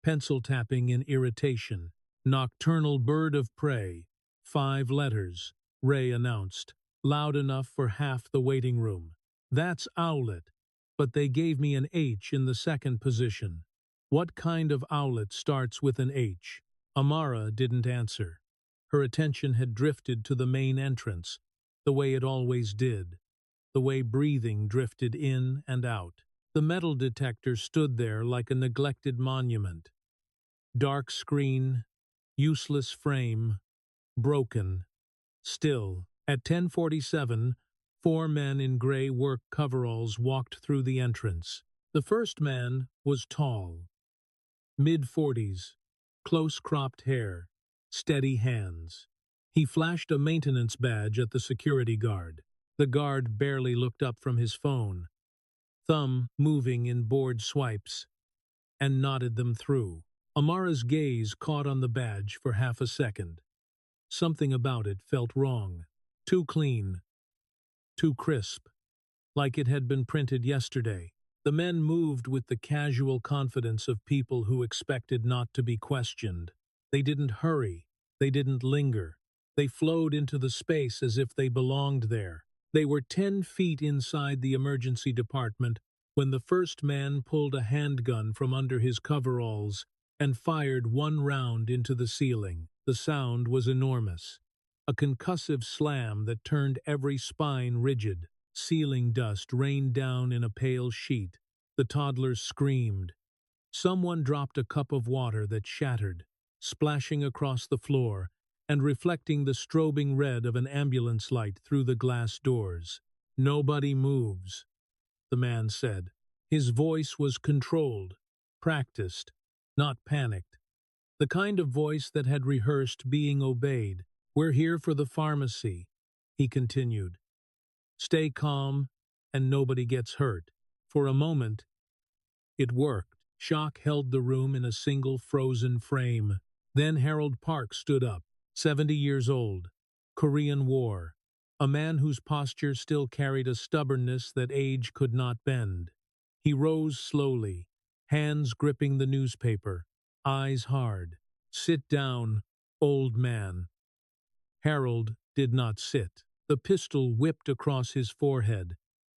pencil tapping in irritation. Nocturnal bird of prey, 5 letters, Ray announced, loud enough for half the waiting room. That's owlet, but they gave me an H in the second position. What kind of owlet starts with an H? Amara didn't answer. Her attention had drifted to the main entrance, the way it always did, the way breathing drifted in and out. The metal detector stood there like a neglected monument. Dark screen, useless frame, broken. Still, at 10:47, 4 men in gray work coveralls walked through the entrance. The first man was tall, mid-40s, close-cropped hair, steady hands. He flashed a maintenance badge at the security guard. The guard barely looked up from his phone, thumb moving in bored swipes, and nodded them through. Amara's gaze caught on the badge for half a second. Something about it felt wrong. Too clean, too crisp, like it had been printed yesterday. The men moved with the casual confidence of people who expected not to be questioned. They didn't hurry. They didn't linger. They flowed into the space as if they belonged there. They were 10 feet inside the emergency department when the first man pulled a handgun from under his coveralls and fired 1 round into the ceiling. The sound was enormous, a concussive slam that turned every spine rigid. Ceiling dust rained down in a pale sheet. The toddlers screamed. Someone dropped a cup of water that shattered, splashing across the floor and reflecting the strobing red of an ambulance light through the glass doors. "Nobody moves," the man said. His voice was controlled, practiced, not panicked. The kind of voice that had rehearsed being obeyed. "We're here for the pharmacy," he continued. "Stay calm, and nobody gets hurt." For a moment, it worked. Shock held the room in a single frozen frame. Then Harold Park stood up, 70 years old, Korean War, a man whose posture still carried a stubbornness that age could not bend. He rose slowly, hands gripping the newspaper, eyes hard. "Sit down, old man." Harold did not sit. The pistol whipped across his forehead.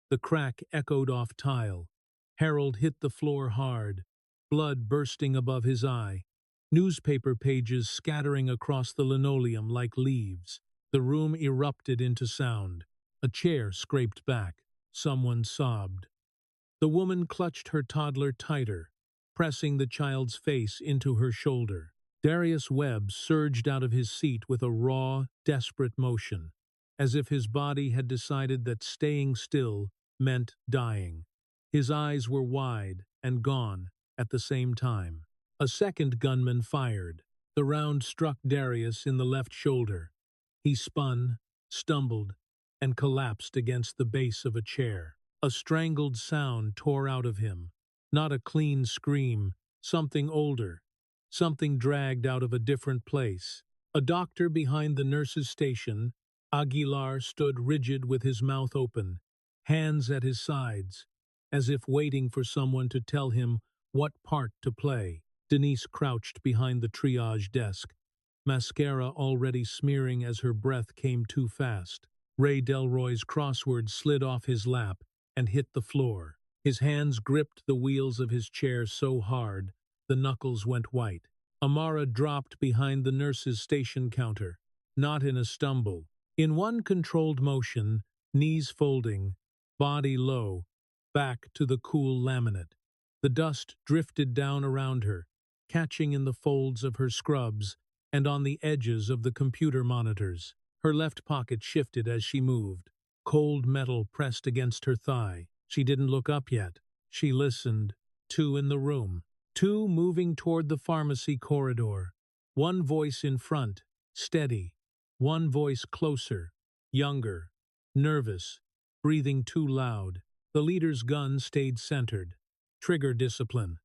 The crack echoed off tile. Harold hit the floor hard, blood bursting above his eye, newspaper pages scattering across the linoleum like leaves. The room erupted into sound. A chair scraped back. Someone sobbed. The woman clutched her toddler tighter, pressing the child's face into her shoulder. Darius Webb surged out of his seat with a raw, desperate motion, as if his body had decided that staying still meant dying. His eyes were wide and gone at the same time. A second gunman fired. The round struck Darius in the left shoulder. He spun, stumbled, and collapsed against the base of a chair. A strangled sound tore out of him. Not a clean scream, something older. Something dragged out of a different place. A doctor behind the nurse's station, Aguilar, stood rigid with his mouth open, hands at his sides, as if waiting for someone to tell him what part to play. Denise crouched behind the triage desk, mascara already smearing as her breath came too fast. Ray Delroy's crossword slid off his lap and hit the floor. His hands gripped the wheels of his chair so hard the knuckles went white. Amara dropped behind the nurse's station counter, not in a stumble. In one controlled motion, knees folding, body low, back to the cool laminate. The dust drifted down around her, catching in the folds of her scrubs and on the edges of the computer monitors. Her left pocket shifted as she moved. Cold metal pressed against her thigh. She didn't look up yet. She listened. Two in the room. Two moving toward the pharmacy corridor. One voice in front, steady. One voice closer, younger, nervous, breathing too loud. The leader's gun stayed centered. Trigger discipline.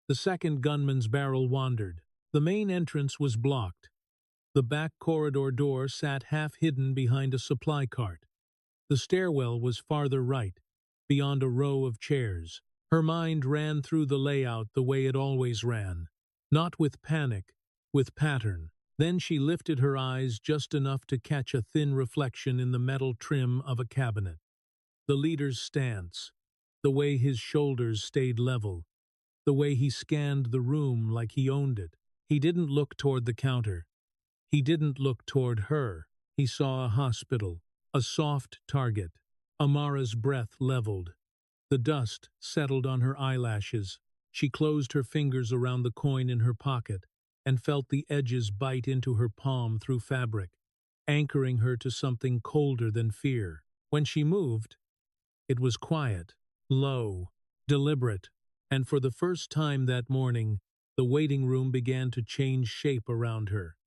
The second gunman's barrel wandered. The main entrance was blocked. The back corridor door sat half hidden behind a supply cart. The stairwell was farther right, beyond a row of chairs. Her mind ran through the layout the way it always ran, not with panic, with pattern. Then she lifted her eyes just enough to catch a thin reflection in the metal trim of a cabinet. The leader's stance, the way his shoulders stayed level, the way he scanned the room like he owned it. He didn't look toward the counter. He didn't look toward her. He saw a hospital, a soft target. Amara's breath leveled. The dust settled on her eyelashes. She closed her fingers around the coin in her pocket and felt the edges bite into her palm through fabric, anchoring her to something colder than fear. When she moved, it was quiet, low, deliberate, and for the first time that morning, the waiting room began to change shape around her,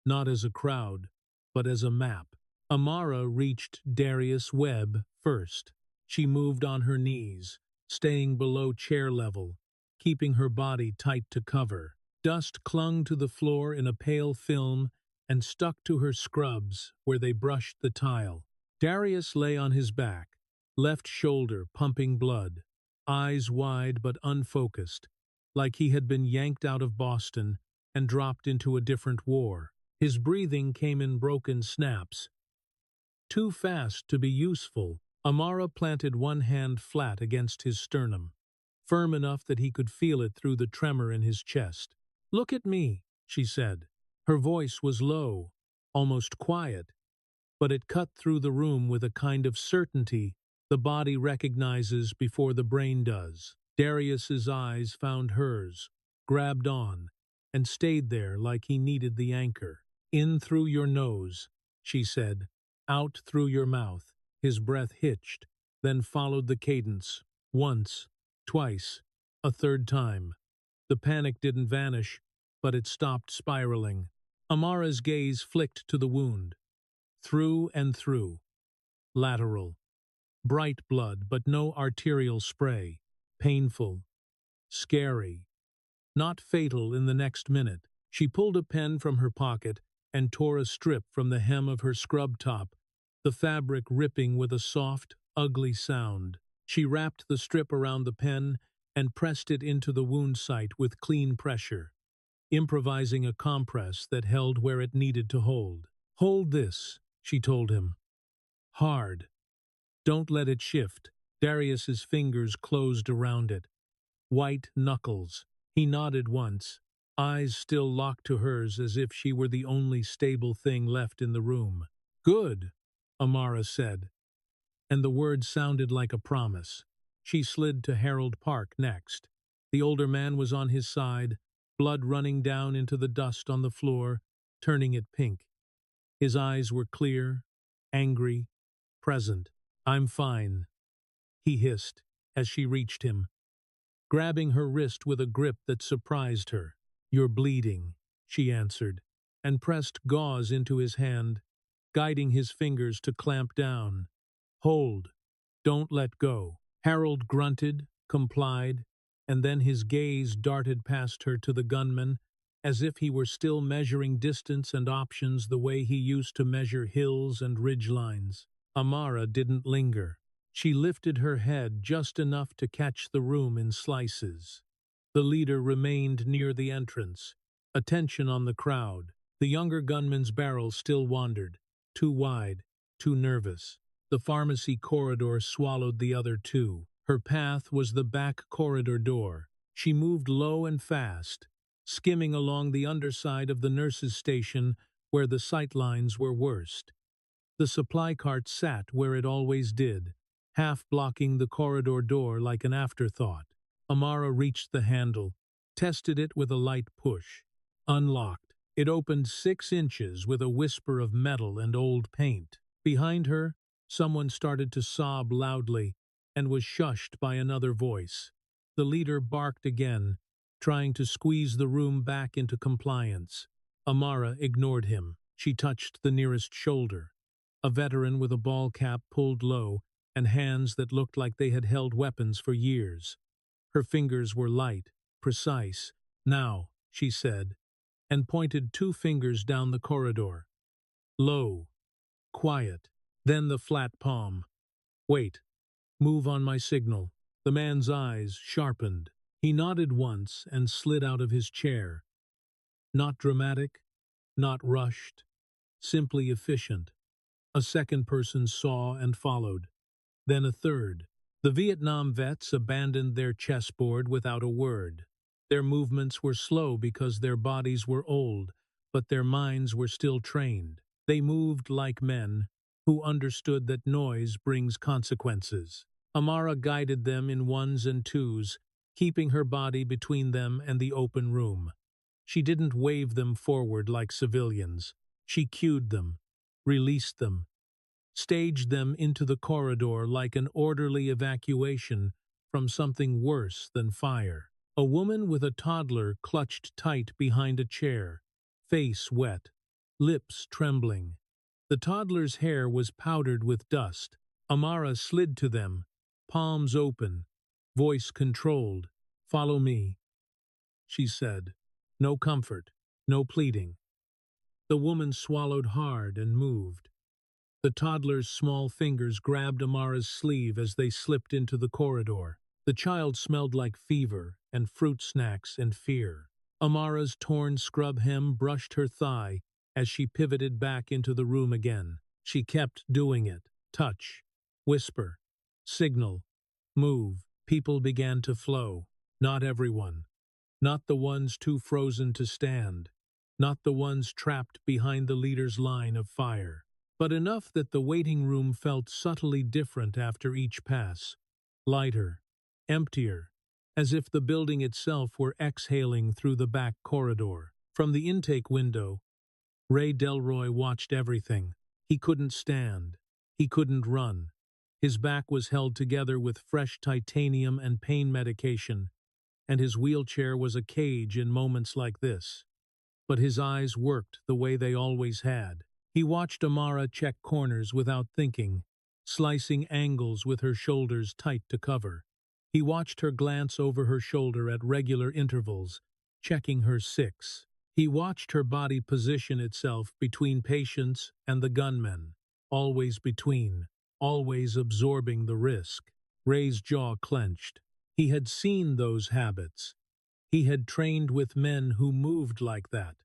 not as a crowd, but as a map. Amara reached Darius Webb first. She moved on her knees, staying below chair level, keeping her body tight to cover. Dust clung to the floor in a pale film and stuck to her scrubs where they brushed the tile. Darius lay on his back, left shoulder pumping blood, eyes wide but unfocused, like he had been yanked out of Boston and dropped into a different war. His breathing came in broken snaps, too fast to be useful. Amara planted one hand flat against his sternum, firm enough that he could feel it through the tremor in his chest. "Look at me," she said. Her voice was low, almost quiet, but it cut through the room with a kind of certainty the body recognizes before the brain does. Darius's eyes found hers, grabbed on, and stayed there like he needed the anchor. "In through your nose," she said, "out through your mouth." His breath hitched, then followed the cadence. Once, twice, a third time. The panic didn't vanish, but it stopped spiraling. Amara's gaze flicked to the wound. Through and through. Lateral. Bright blood, but no arterial spray. Painful. Scary. Not fatal in the next minute. She pulled a pen from her pocket and tore a strip from the hem of her scrub top, the fabric ripping with a soft, ugly sound. She wrapped the strip around the pen and pressed it into the wound site with clean pressure. improvising a compress that held where it needed to hold. "Hold this," she told him. "Hard. Don't let it shift." Darius's fingers closed around it. White knuckles. He nodded once, eyes still locked to hers as if she were the only stable thing left in the room. "Good," Amara said, and the words sounded like a promise. She slid to Harold Park next. The older man was on his side, blood running down into the dust on the floor, turning it pink. His eyes were clear, angry, present. "I'm fine," he hissed as she reached him, grabbing her wrist with a grip that surprised her. "You're bleeding," she answered, and pressed gauze into his hand, guiding his fingers to clamp down. "Hold. Don't let go." Harold grunted, complied, and then his gaze darted past her to the gunman, as if he were still measuring distance and options the way he used to measure hills and ridgelines. Amara didn't linger. She lifted her head just enough to catch the room in slices. The leader remained near the entrance, attention on the crowd. The younger gunman's barrel still wandered, too wide, too nervous. The pharmacy corridor swallowed the other two. Her path was the back corridor door. She moved low and fast, skimming along the underside of the nurse's station where the sightlines were worst. The supply cart sat where it always did, half blocking the corridor door like an afterthought. Amara reached the handle, tested it with a light push. Unlocked. It opened 6 inches with a whisper of metal and old paint. Behind her, someone started to sob loudly and was shushed by another voice. The leader barked again, trying to squeeze the room back into compliance. Amara ignored him. She touched the nearest shoulder. A veteran with a ball cap pulled low and hands that looked like they had held weapons for years. Her fingers were light, precise. "Now," she said, and pointed 2 fingers down the corridor. Low, quiet, then the flat palm. "Wait. Move on my signal." The man's eyes sharpened. He nodded once and slid out of his chair. Not dramatic, not rushed, simply efficient. A second person saw and followed. Then a third. The Vietnam vets abandoned their chessboard without a word. Their movements were slow because their bodies were old, but their minds were still trained. They moved like men who understood that noise brings consequences. Amara guided them in ones and twos, keeping her body between them and the open room. She didn't wave them forward like civilians. She cued them, released them, staged them into the corridor like an orderly evacuation from something worse than fire. A woman with a toddler clutched tight behind a chair, face wet, lips trembling. The toddler's hair was powdered with dust. Amara slid to them, palms open, voice controlled. "Follow me," she said. No comfort, no pleading. The woman swallowed hard and moved. The toddler's small fingers grabbed Amara's sleeve as they slipped into the corridor. The child smelled like fever and fruit snacks and fear. Amara's torn scrub hem brushed her thigh as she pivoted back into the room again. She kept doing it. Touch, whisper, signal, move. People began to flow. Not everyone. Not the ones too frozen to stand. Not the ones trapped behind the leader's line of fire. But enough that the waiting room felt subtly different after each pass. Lighter, emptier, as if the building itself were exhaling through the back corridor. From the intake window, Ray Delroy watched everything. He couldn't stand. He couldn't run. His back was held together with fresh titanium and pain medication, and his wheelchair was a cage in moments like this. But his eyes worked the way they always had. He watched Amara check corners without thinking, slicing angles with her shoulders tight to cover. He watched her glance over her shoulder at regular intervals, checking her 6. He watched her body position itself between patients and the gunmen, always between, always absorbing the risk. Ray's jaw clenched. He had seen those habits. He had trained with men who moved like that.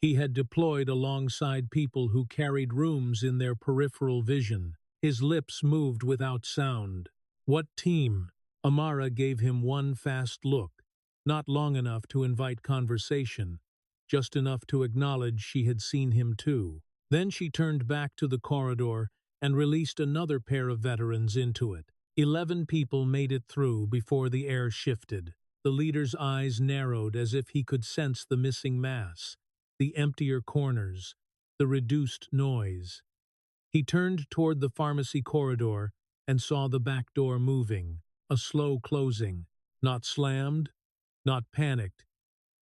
He had deployed alongside people who carried rooms in their peripheral vision. His lips moved without sound. What team? Amara gave him one fast look, not long enough to invite conversation, just enough to acknowledge she had seen him too. Then she turned back to the corridor and released another pair of veterans into it. 11 people made it through before the air shifted. The leader's eyes narrowed as if he could sense the missing mass, the emptier corners, the reduced noise. He turned toward the pharmacy corridor and saw the back door moving, a slow closing, not slammed, not panicked,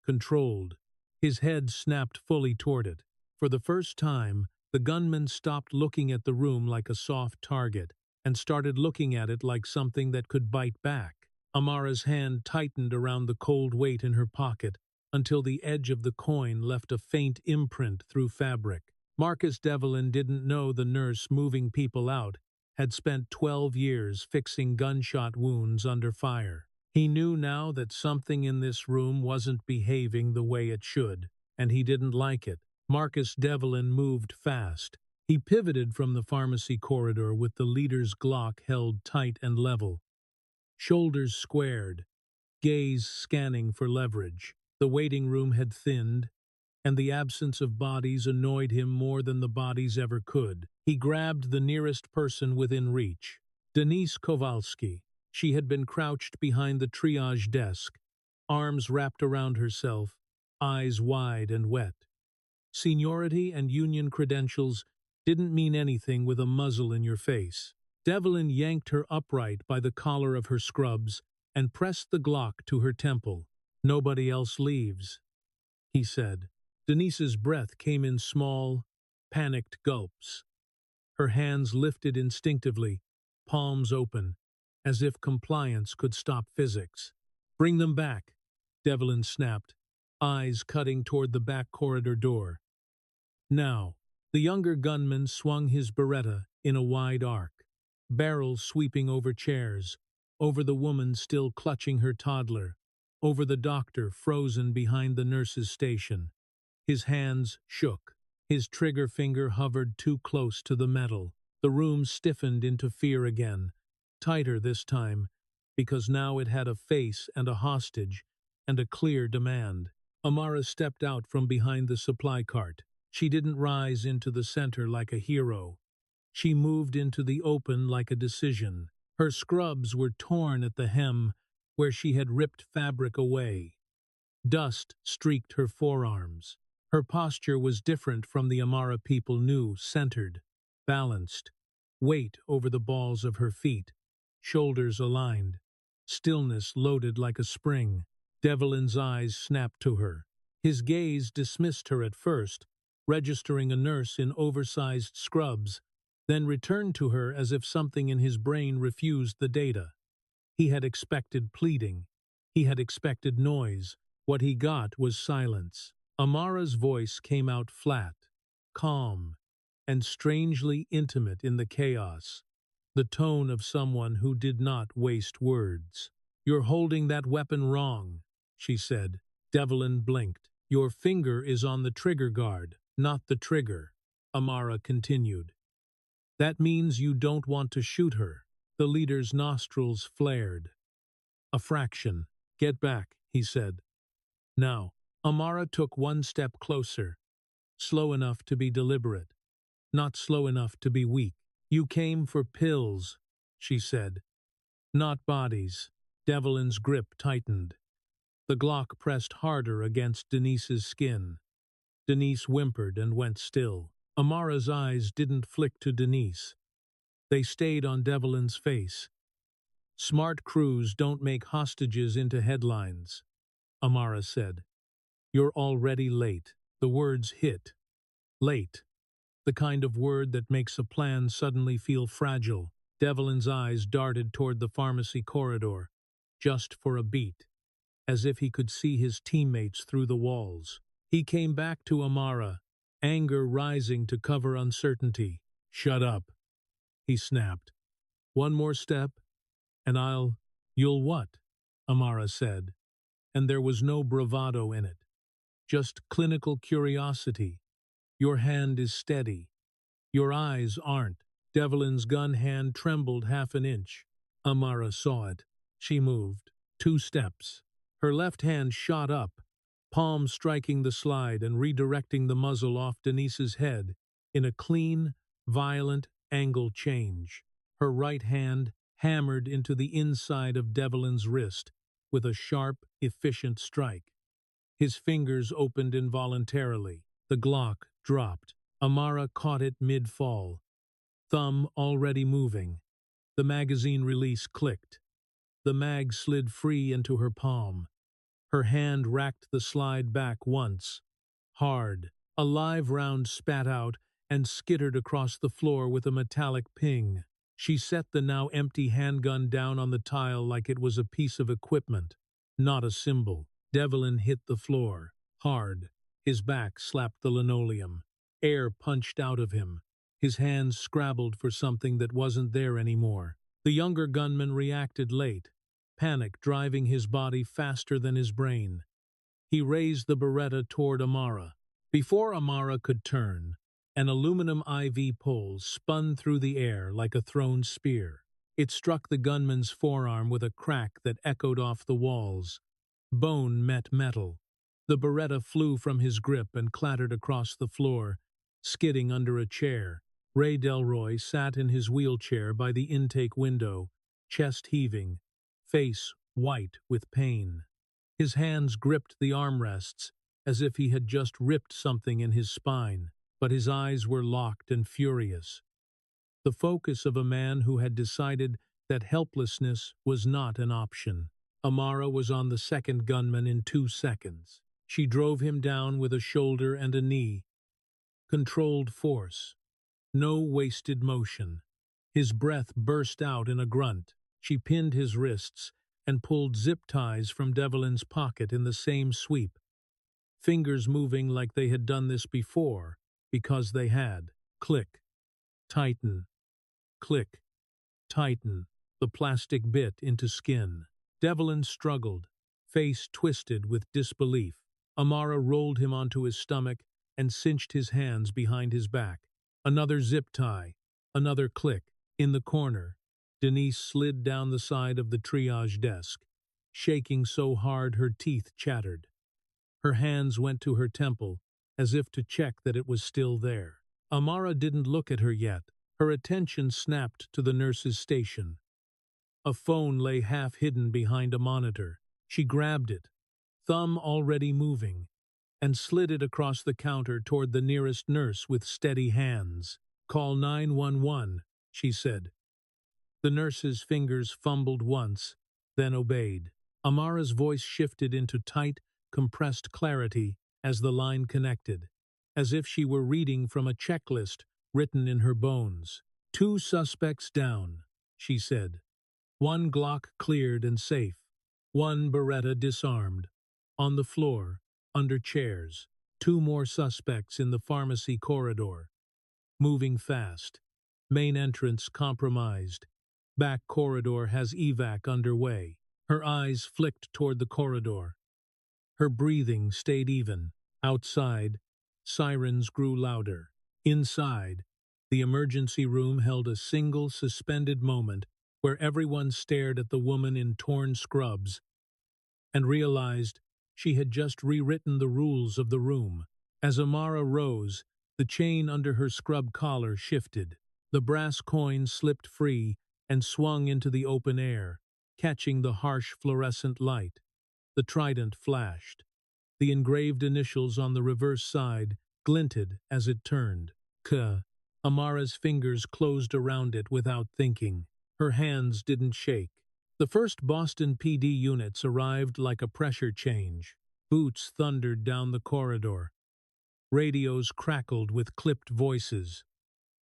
controlled. His head snapped fully toward it. For the first time, the gunman stopped looking at the room like a soft target and started looking at it like something that could bite back. Amara's hand tightened around the cold weight in her pocket until the edge of the coin left a faint imprint through fabric. Marcus Devlin didn't know the nurse moving people out had spent 12 years fixing gunshot wounds under fire. He knew now that something in this room wasn't behaving the way it should, and he didn't like it. Marcus Devlin moved fast. He pivoted from the pharmacy corridor with the leader's Glock held tight and level, shoulders squared, gaze scanning for leverage. The waiting room had thinned, and the absence of bodies annoyed him more than the bodies ever could. He grabbed the nearest person within reach, Denise Kowalski. She had been crouched behind the triage desk, arms wrapped around herself, eyes wide and wet. Seniority and union credentials didn't mean anything with a muzzle in your face. Devlin yanked her upright by the collar of her scrubs and pressed the Glock to her temple. "Nobody else leaves," he said. Denise's breath came in small, panicked gulps. Her hands lifted instinctively, palms open, as if compliance could stop physics. "Bring them back," Devlin snapped, eyes cutting toward the back corridor door. Now, the younger gunman swung his Beretta in a wide arc, barrels sweeping over chairs, over the woman still clutching her toddler, over the doctor frozen behind the nurse's station. His hands shook. His trigger finger hovered too close to the metal. The room stiffened into fear again, tighter this time, because now it had a face and a hostage, and a clear demand. Amara stepped out from behind the supply cart. She didn't rise into the center like a hero. She moved into the open like a decision. Her scrubs were torn at the hem, where she had ripped fabric away. Dust streaked her forearms. Her posture was different from the Amara people knew, centered, balanced, weight over the balls of her feet, shoulders aligned, stillness loaded like a spring. Devlin's eyes snapped to her. His gaze dismissed her at first, registering a nurse in oversized scrubs, then returned to her as if something in his brain refused the data. He had expected pleading. He had expected noise. What he got was silence. Amara's voice came out flat, calm, and strangely intimate in the chaos, the tone of someone who did not waste words. "You're holding that weapon wrong," she said. Devlin blinked. "Your finger is on the trigger guard, not the trigger," Amara continued. "That means you don't want to shoot her." The leader's nostrils flared. "A fraction. Get back," he said. "Now." Amara took one step closer, slow enough to be deliberate, not slow enough to be weak. "You came for pills," she said, "not bodies." Devlin's grip tightened. The Glock pressed harder against Denise's skin. Denise whimpered and went still. Amara's eyes didn't flick to Denise. They stayed on Devlin's face. "Smart crews don't make hostages into headlines," Amara said. "You're already late." The words hit. Late. The kind of word that makes a plan suddenly feel fragile. Devlin's eyes darted toward the pharmacy corridor, just for a beat, as if he could see his teammates through the walls. He came back to Amara, anger rising to cover uncertainty. "Shut up," he snapped. "One more step, and you'll what?" Amara said. and there was no bravado in it. Just clinical curiosity. Your hand is steady. Your eyes aren't. Devlin's gun hand trembled half an inch. Amara saw it. She moved. 2 steps. Her left hand shot up, palm striking the slide and redirecting the muzzle off Denise's head in a clean, violent angle change. Her right hand hammered into the inside of Devlin's wrist with a sharp, efficient strike. His fingers opened involuntarily. The Glock dropped. Amara caught it mid-fall, thumb already moving. The magazine release clicked. The mag slid free into her palm. Her hand racked the slide back once. Hard. A live round spat out and skittered across the floor with a metallic ping. She set the now empty handgun down on the tile like it was a piece of equipment, not a symbol. Devlin hit the floor, hard. His back slapped the linoleum. Air punched out of him. His hands scrabbled for something that wasn't there anymore. The younger gunman reacted late, panic driving his body faster than his brain. He raised the Beretta toward Amara. Before Amara could turn, an aluminum IV pole spun through the air like a thrown spear. It struck the gunman's forearm with a crack that echoed off the walls. Bone met metal. The Beretta flew from his grip and clattered across the floor, skidding under a chair. Ray Delroy sat in his wheelchair by the intake window, chest heaving, face white with pain. His hands gripped the armrests as if he had just ripped something in his spine, but his eyes were locked and furious. The focus of a man who had decided that helplessness was not an option. Amara was on the second gunman in 2 seconds. She drove him down with a shoulder and a knee. Controlled force. No wasted motion. His breath burst out in a grunt. She pinned his wrists and pulled zip ties from Devlin's pocket in the same sweep, fingers moving like they had done this before, because they had. Click. Tighten. Click. Tighten. The plastic bit into skin. Devlin struggled, face twisted with disbelief. Amara rolled him onto his stomach and cinched his hands behind his back. Another zip tie. Another click. In the corner, Denise slid down the side of the triage desk, shaking so hard her teeth chattered. Her hands went to her temple, as if to check that it was still there. Amara didn't look at her yet. Her attention snapped to the nurse's station. A phone lay half hidden behind a monitor. She grabbed it, thumb already moving, and slid it across the counter toward the nearest nurse with steady hands. "Call 911, she said. The nurse's fingers fumbled once, then obeyed. Amara's voice shifted into tight, compressed clarity as the line connected, as if she were reading from a checklist written in her bones. 2 suspects down, she said. 1 Glock cleared and safe. 1 Beretta disarmed. On the floor, under chairs. 2 more suspects in the pharmacy corridor. Moving fast. Main entrance compromised. Back corridor has evac underway." Her eyes flicked toward the corridor. Her breathing stayed even. Outside, sirens grew louder. Inside, the emergency room held a single suspended moment where everyone stared at the woman in torn scrubs and realized she had just rewritten the rules of the room. As Amara rose, the chain under her scrub collar shifted. The brass coin slipped free and swung into the open air, catching the harsh fluorescent light. The trident flashed. The engraved initials on the reverse side glinted as it turned. K. Amara's fingers closed around it without thinking. Her hands didn't shake. The first Boston PD units arrived like a pressure change. Boots thundered down the corridor. Radios crackled with clipped voices.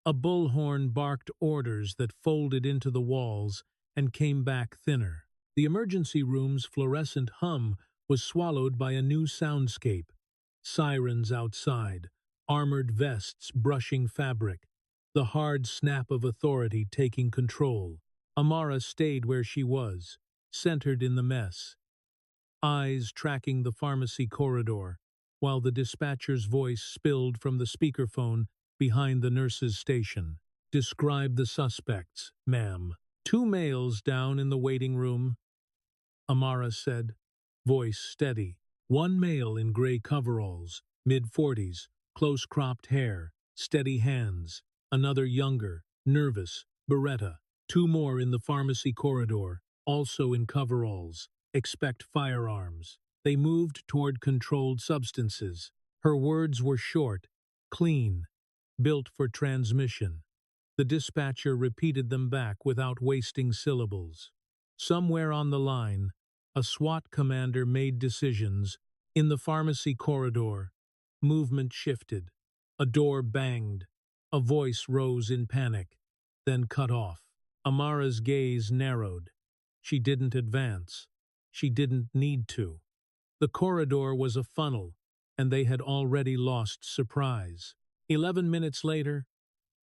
A bullhorn barked orders that folded into the walls and came back thinner. The emergency room's fluorescent hum was swallowed by a new soundscape. Sirens outside, armored vests brushing fabric, the hard snap of authority taking control. Amara stayed where she was, centered in the mess. eyes tracking the pharmacy corridor, while the dispatcher's voice spilled from the speakerphone behind the nurse's station. Describe the suspects, ma'am. Two males down in the waiting room, Amara said, voice steady. One male in gray coveralls, mid-40s, close-cropped hair, steady hands. Another younger, nervous, Beretta. Two more in the pharmacy corridor, also in coveralls. Expect firearms. They moved toward controlled substances. Her words were short, clean, built for transmission. The dispatcher repeated them back without wasting syllables. Somewhere on the line, a SWAT commander made decisions. In the pharmacy corridor, movement shifted. A door banged. A voice rose in panic, then cut off. Amara's gaze narrowed. She didn't advance. She didn't need to. The corridor was a funnel, and they had already lost surprise. 11 minutes later,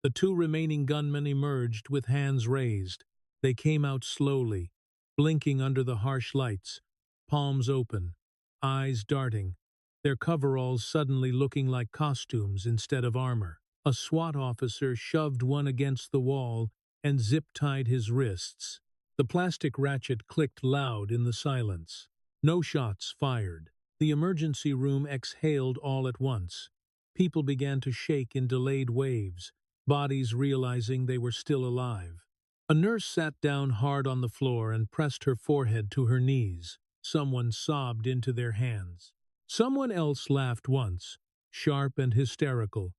the two remaining gunmen emerged with hands raised. They came out slowly, blinking under the harsh lights, palms open, eyes darting, their coveralls suddenly looking like costumes instead of armor. A SWAT officer shoved one against the wall and zip-tied his wrists. The plastic ratchet clicked loud in the silence. No shots fired. The emergency room exhaled all at once. People began to shake in delayed waves, bodies realizing they were still alive. A nurse sat down hard on the floor and pressed her forehead to her knees. Someone sobbed into their hands. Someone else laughed once, sharp and hysterical,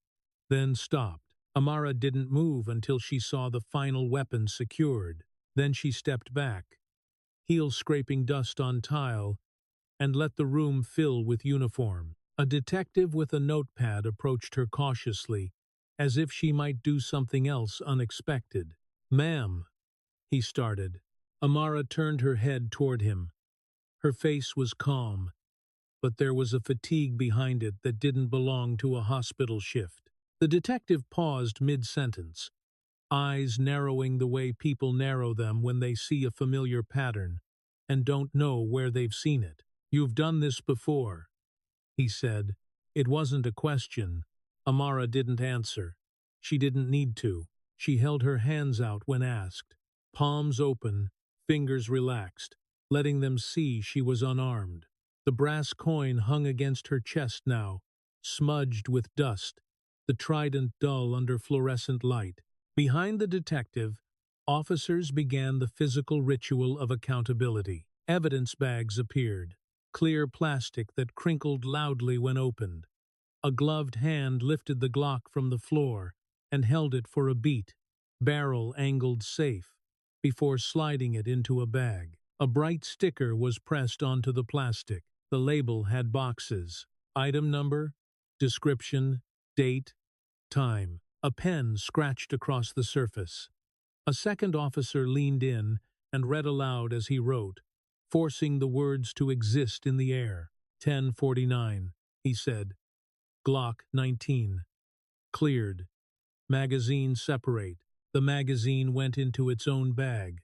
then stopped. Amara didn't move until she saw the final weapon secured. Then she stepped back, heels scraping dust on tile, and let the room fill with uniform. A detective with a notepad approached her cautiously, as if she might do something else unexpected. "Ma'am," he started. Amara turned her head toward him. Her face was calm, but there was a fatigue behind it that didn't belong to a hospital shift. The detective paused mid-sentence, eyes narrowing the way people narrow them when they see a familiar pattern and don't know where they've seen it. "You've done this before," he said. It wasn't a question. Amara didn't answer. She didn't need to. She held her hands out when asked, palms open, fingers relaxed, letting them see she was unarmed. The brass coin hung against her chest now, smudged with dust, the trident dull under fluorescent light. Behind the detective, officers began the physical ritual of accountability. Evidence bags appeared, clear plastic that crinkled loudly when opened. A gloved hand lifted the Glock from the floor and held it for a beat, barrel angled safe, before sliding it into a bag. A bright sticker was pressed onto the plastic. The label had boxes, item number, description, date, time. A pen scratched across the surface. A second officer leaned in and read aloud as he wrote, forcing the words to exist in the air. 10:49, he said. Glock 19. Cleared. Magazine separate. The magazine went into its own bag.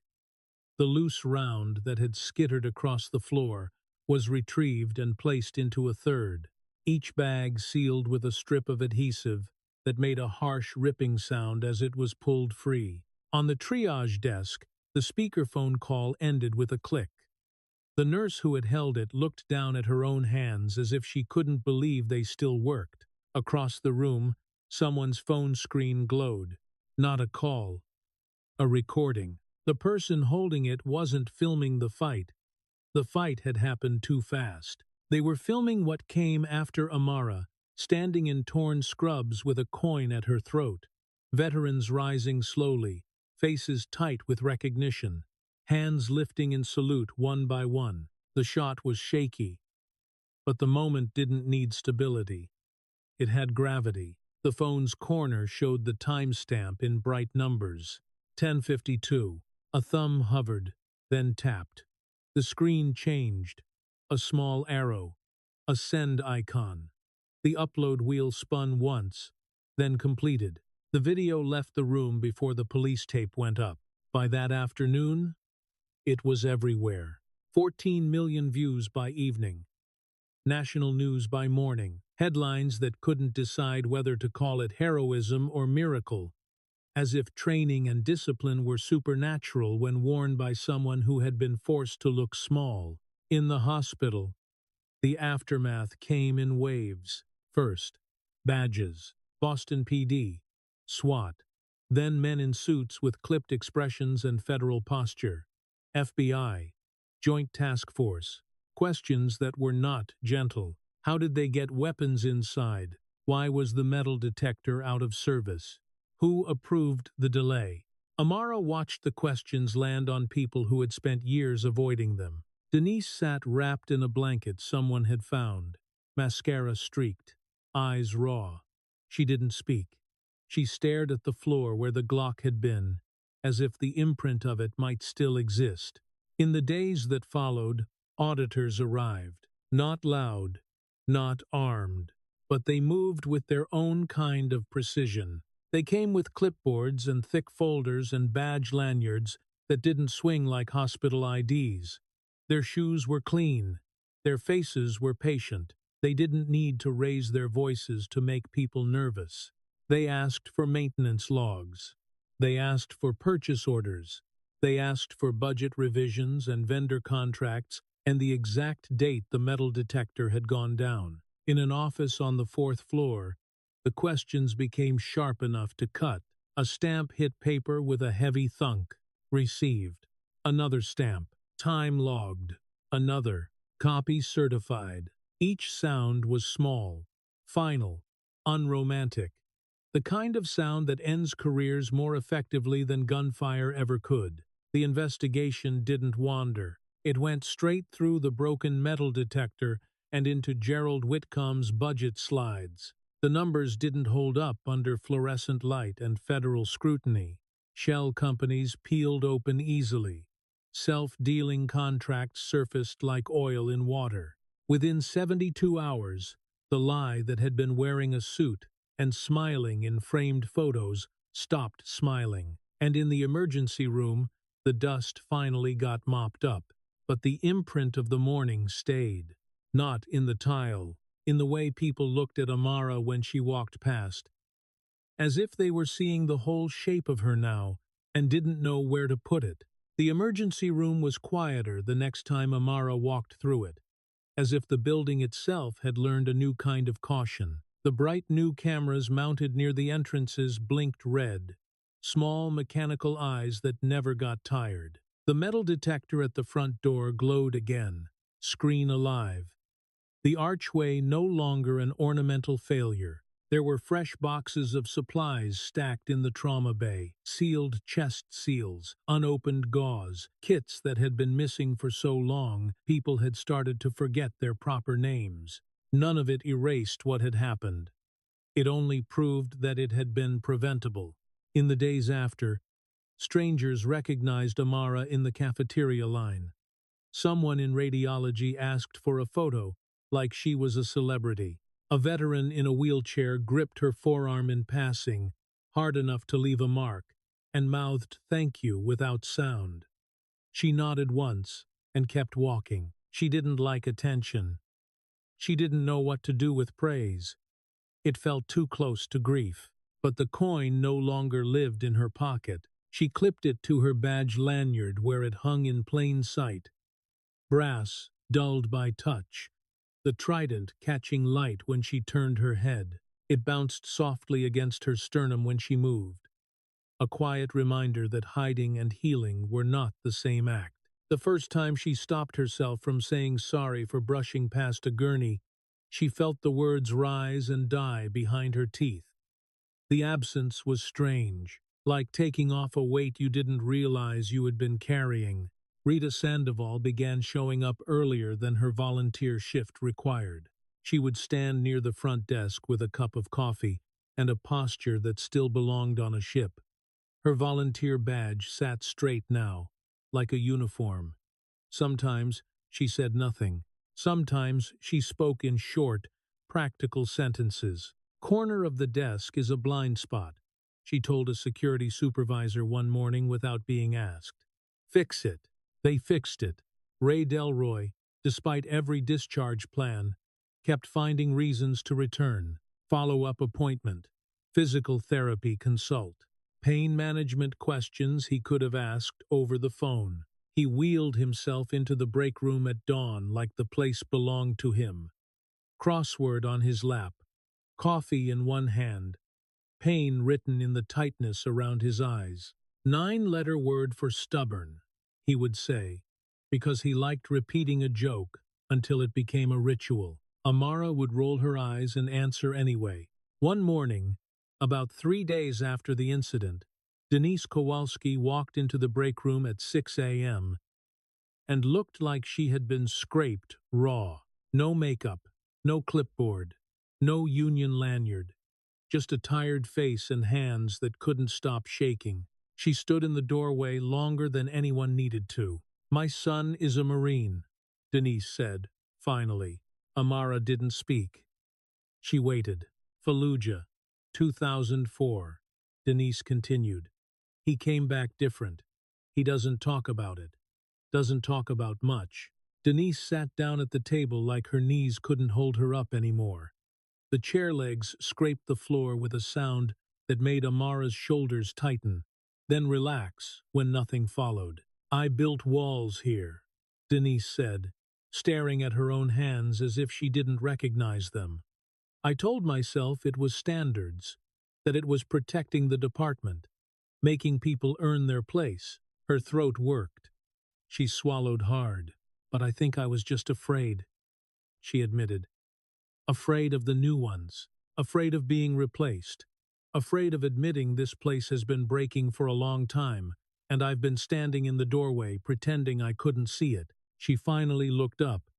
The loose round that had skittered across the floor was retrieved and placed into a third, each bag sealed with a strip of adhesive that made a harsh ripping sound as it was pulled free. On the triage desk, the speakerphone call ended with a click. The nurse who had held it looked down at her own hands as if she couldn't believe they still worked. Across the room, someone's phone screen glowed. Not a call, a recording. The person holding it wasn't filming the fight. The fight had happened too fast. They were filming what came after Amara, standing in torn scrubs with a coin at her throat. Veterans rising slowly, faces tight with recognition, hands lifting in salute one by one. The shot was shaky, but the moment didn't need stability. It had gravity. The phone's corner showed the timestamp in bright numbers. 10:52. A thumb hovered, then tapped. The screen changed. A small arrow. A send icon. The upload wheel spun once, then completed. The video left the room before the police tape went up. By that afternoon, it was everywhere. 14 million views by evening. National news by morning. Headlines that couldn't decide whether to call it heroism or miracle, as if training and discipline were supernatural when worn by someone who had been forced to look small. In the hospital, the aftermath came in waves. First, badges, Boston PD, SWAT, then men in suits with clipped expressions and federal posture, FBI, Joint Task Force, questions that were not gentle. How did they get weapons inside? Why was the metal detector out of service? Who approved the delay? Amara watched the questions land on people who had spent years avoiding them. Denise sat wrapped in a blanket someone had found, mascara streaked, eyes raw. She didn't speak. She stared at the floor where the Glock had been, as if the imprint of it might still exist. In the days that followed, auditors arrived, not loud, not armed, but they moved with their own kind of precision. They came with clipboards and thick folders and badge lanyards that didn't swing like hospital IDs. Their shoes were clean. Their faces were patient. They didn't need to raise their voices to make people nervous. They asked for maintenance logs. They asked for purchase orders. They asked for budget revisions and vendor contracts and the exact date the metal detector had gone down. In an office on the 4th floor, the questions became sharp enough to cut. A stamp hit paper with a heavy thunk. Received. Another stamp. Time logged. Another. Copy certified. Each sound was small, final, unromantic. The kind of sound that ends careers more effectively than gunfire ever could. The investigation didn't wander. It went straight through the broken metal detector and into Gerald Whitcomb's budget slides. The numbers didn't hold up under fluorescent light and federal scrutiny. Shell companies peeled open easily. Self-dealing contracts surfaced like oil in water. Within 72 hours, the lie that had been wearing a suit and smiling in framed photos stopped smiling. And in the emergency room, the dust finally got mopped up. But the imprint of the morning stayed. Not in the tile, in the way people looked at Amara when she walked past, as if they were seeing the whole shape of her now and didn't know where to put it. The emergency room was quieter the next time Amara walked through it, as if the building itself had learned a new kind of caution. The bright new cameras mounted near the entrances blinked red, small mechanical eyes that never got tired. The metal detector at the front door glowed again, screen alive. The archway no longer an ornamental failure. There were fresh boxes of supplies stacked in the trauma bay, sealed chest seals, unopened gauze, kits that had been missing for so long people had started to forget their proper names. None of it erased what had happened. It only proved that it had been preventable. In the days after, strangers recognized Amara in the cafeteria line. Someone in radiology asked for a photo, like she was a celebrity. A veteran in a wheelchair gripped her forearm in passing, hard enough to leave a mark, and mouthed "thank you" without sound. She nodded once and kept walking. She didn't like attention. She didn't know what to do with praise. It felt too close to grief. But the coin no longer lived in her pocket. She clipped it to her badge lanyard where it hung in plain sight. Brass, dulled by touch. The trident catching light when she turned her head. It bounced softly against her sternum when she moved. A quiet reminder that hiding and healing were not the same act. The first time she stopped herself from saying sorry for brushing past a gurney, she felt the words rise and die behind her teeth. The absence was strange, like taking off a weight you didn't realize you had been carrying. Rita Sandoval began showing up earlier than her volunteer shift required. She would stand near the front desk with a cup of coffee and a posture that still belonged on a ship. Her volunteer badge sat straight now, like a uniform. Sometimes she said nothing. Sometimes she spoke in short, practical sentences. "Corner of the desk is a blind spot," she told a security supervisor one morning without being asked. "Fix it." They fixed it, Ray Delroy, despite every discharge plan, kept finding reasons to return. Follow-up appointment, physical therapy consult, pain management questions he could have asked over the phone. He wheeled himself into the break room at dawn like the place belonged to him. Crossword on his lap, coffee in one hand, pain written in the tightness around his eyes. 9-letter word for stubborn, he would say, because he liked repeating a joke until it became a ritual. Amara would roll her eyes and answer anyway. One morning, about 3 days after the incident, Denise Kowalski walked into the break room at 6 a.m. and looked like she had been scraped raw. No makeup, no clipboard, no union lanyard, just a tired face and hands that couldn't stop shaking. She stood in the doorway longer than anyone needed to. "My son is a Marine," Denise said, finally. Amara didn't speak. She waited. "Fallujah, 2004. Denise continued. "He came back different. He doesn't talk about it. Doesn't talk about much." Denise sat down at the table like her knees couldn't hold her up anymore. The chair legs scraped the floor with a sound that made Amara's shoulders tighten, then relax when nothing followed. "I built walls here," Denise said, staring at her own hands as if she didn't recognize them. "I told myself it was standards, that it was protecting the department, making people earn their place." Her throat worked. She swallowed hard. "But I think I was just afraid," she admitted. "Afraid of the new ones, afraid of being replaced, afraid of admitting this place has been breaking for a long time, and I've been standing in the doorway pretending I couldn't see it." She finally looked up.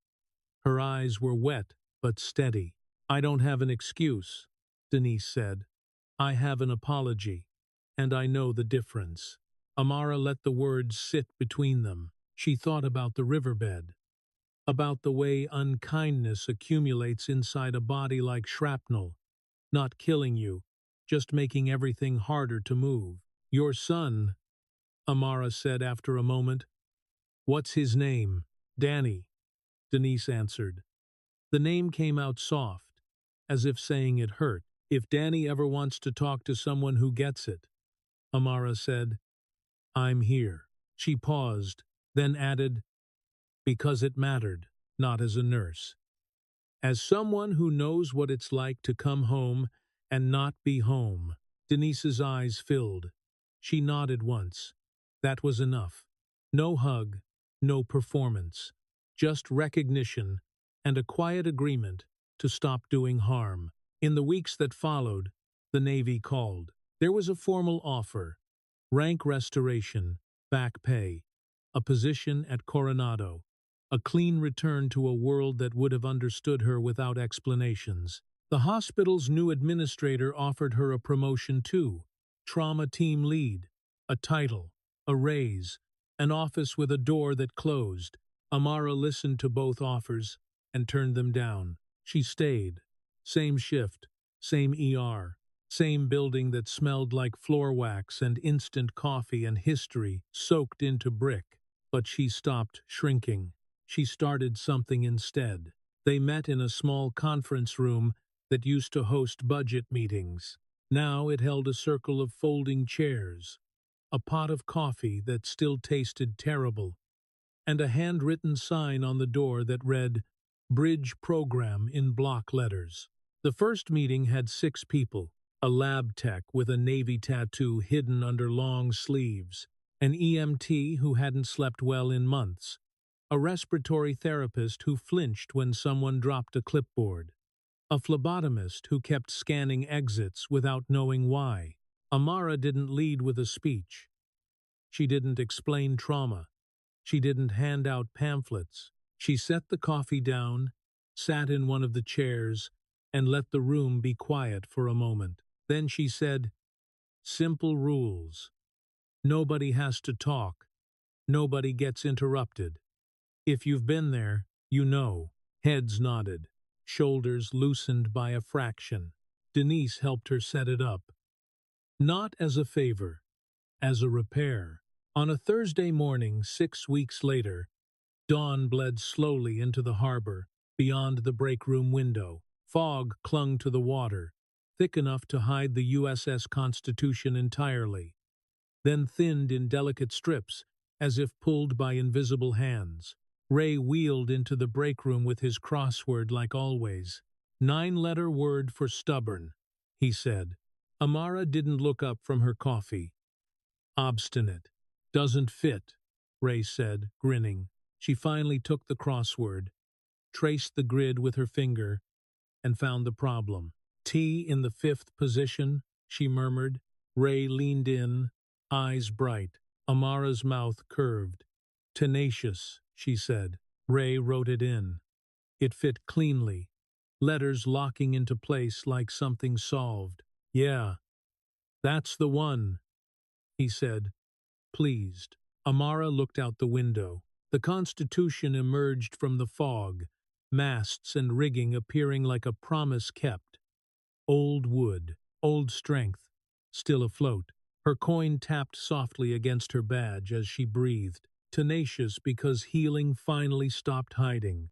Her eyes were wet but steady. "I don't have an excuse," Denise said. "I have an apology, and I know the difference." Amara let the words sit between them. She thought about the riverbed, about the way unkindness accumulates inside a body like shrapnel, not killing you, just making everything harder to move. "Your son," Amara said after a moment. "What's his name?" "Danny," Denise answered. The name came out soft, as if saying it hurt. "If Danny ever wants to talk to someone who gets it," Amara said, "I'm here." She paused, then added, "Because it mattered, not as a nurse. As someone who knows what it's like to come home and not be home." Denise's eyes filled. She nodded once. That was enough. No hug, no performance, just recognition and a quiet agreement to stop doing harm. In the weeks that followed, the Navy called. There was a formal offer: rank restoration, back pay, a position at Coronado, a clean return to a world that would have understood her without explanations. The hospital's new administrator offered her a promotion too: trauma team lead, a title, a raise, an office with a door that closed. Amara listened to both offers and turned them down. She stayed. Same shift, same ER, same building that smelled like floor wax and instant coffee and history soaked into brick. But she stopped shrinking. She started something instead. They met in a small conference room that used to host budget meetings. Now it held a circle of folding chairs, a pot of coffee that still tasted terrible, and a handwritten sign on the door that read, "Bridge Program" in block letters. The first meeting had 6 people: a lab tech with a Navy tattoo hidden under long sleeves, an EMT who hadn't slept well in months, a respiratory therapist who flinched when someone dropped a clipboard, a phlebotomist who kept scanning exits without knowing why. Amara didn't lead with a speech. She didn't explain trauma. She didn't hand out pamphlets. She set the coffee down, sat in one of the chairs, and let the room be quiet for a moment. Then she said, "Simple rules. Nobody has to talk. Nobody gets interrupted. If you've been there, you know." Heads nodded, shoulders loosened by a fraction. Denise helped her set it up. Not as a favor, as a repair. On a Thursday morning 6 weeks later, Dawn bled slowly into the harbor, beyond the break-room window. Fog clung to the water, thick enough to hide the USS Constitution entirely, then thinned in delicate strips, as if pulled by invisible hands. Ray wheeled into the break-room with his crossword like always. 9-letter word for stubborn, he said. Amara didn't look up from her coffee. Obstinate. Doesn't fit, Ray said, grinning. She finally took the crossword, traced the grid with her finger, and found the problem. T in the 5th position, she murmured. Ray leaned in, eyes bright. Amara's mouth curved. Tenacious, she said. Ray wrote it in. It fit cleanly, letters locking into place like something solved. Yeah, that's the one, he said, pleased. Amara looked out the window. The Constitution emerged from the fog, masts and rigging appearing like a promise kept. Old wood, old strength, still afloat. Her coin tapped softly against her badge as she breathed, tenacious because healing finally stopped hiding.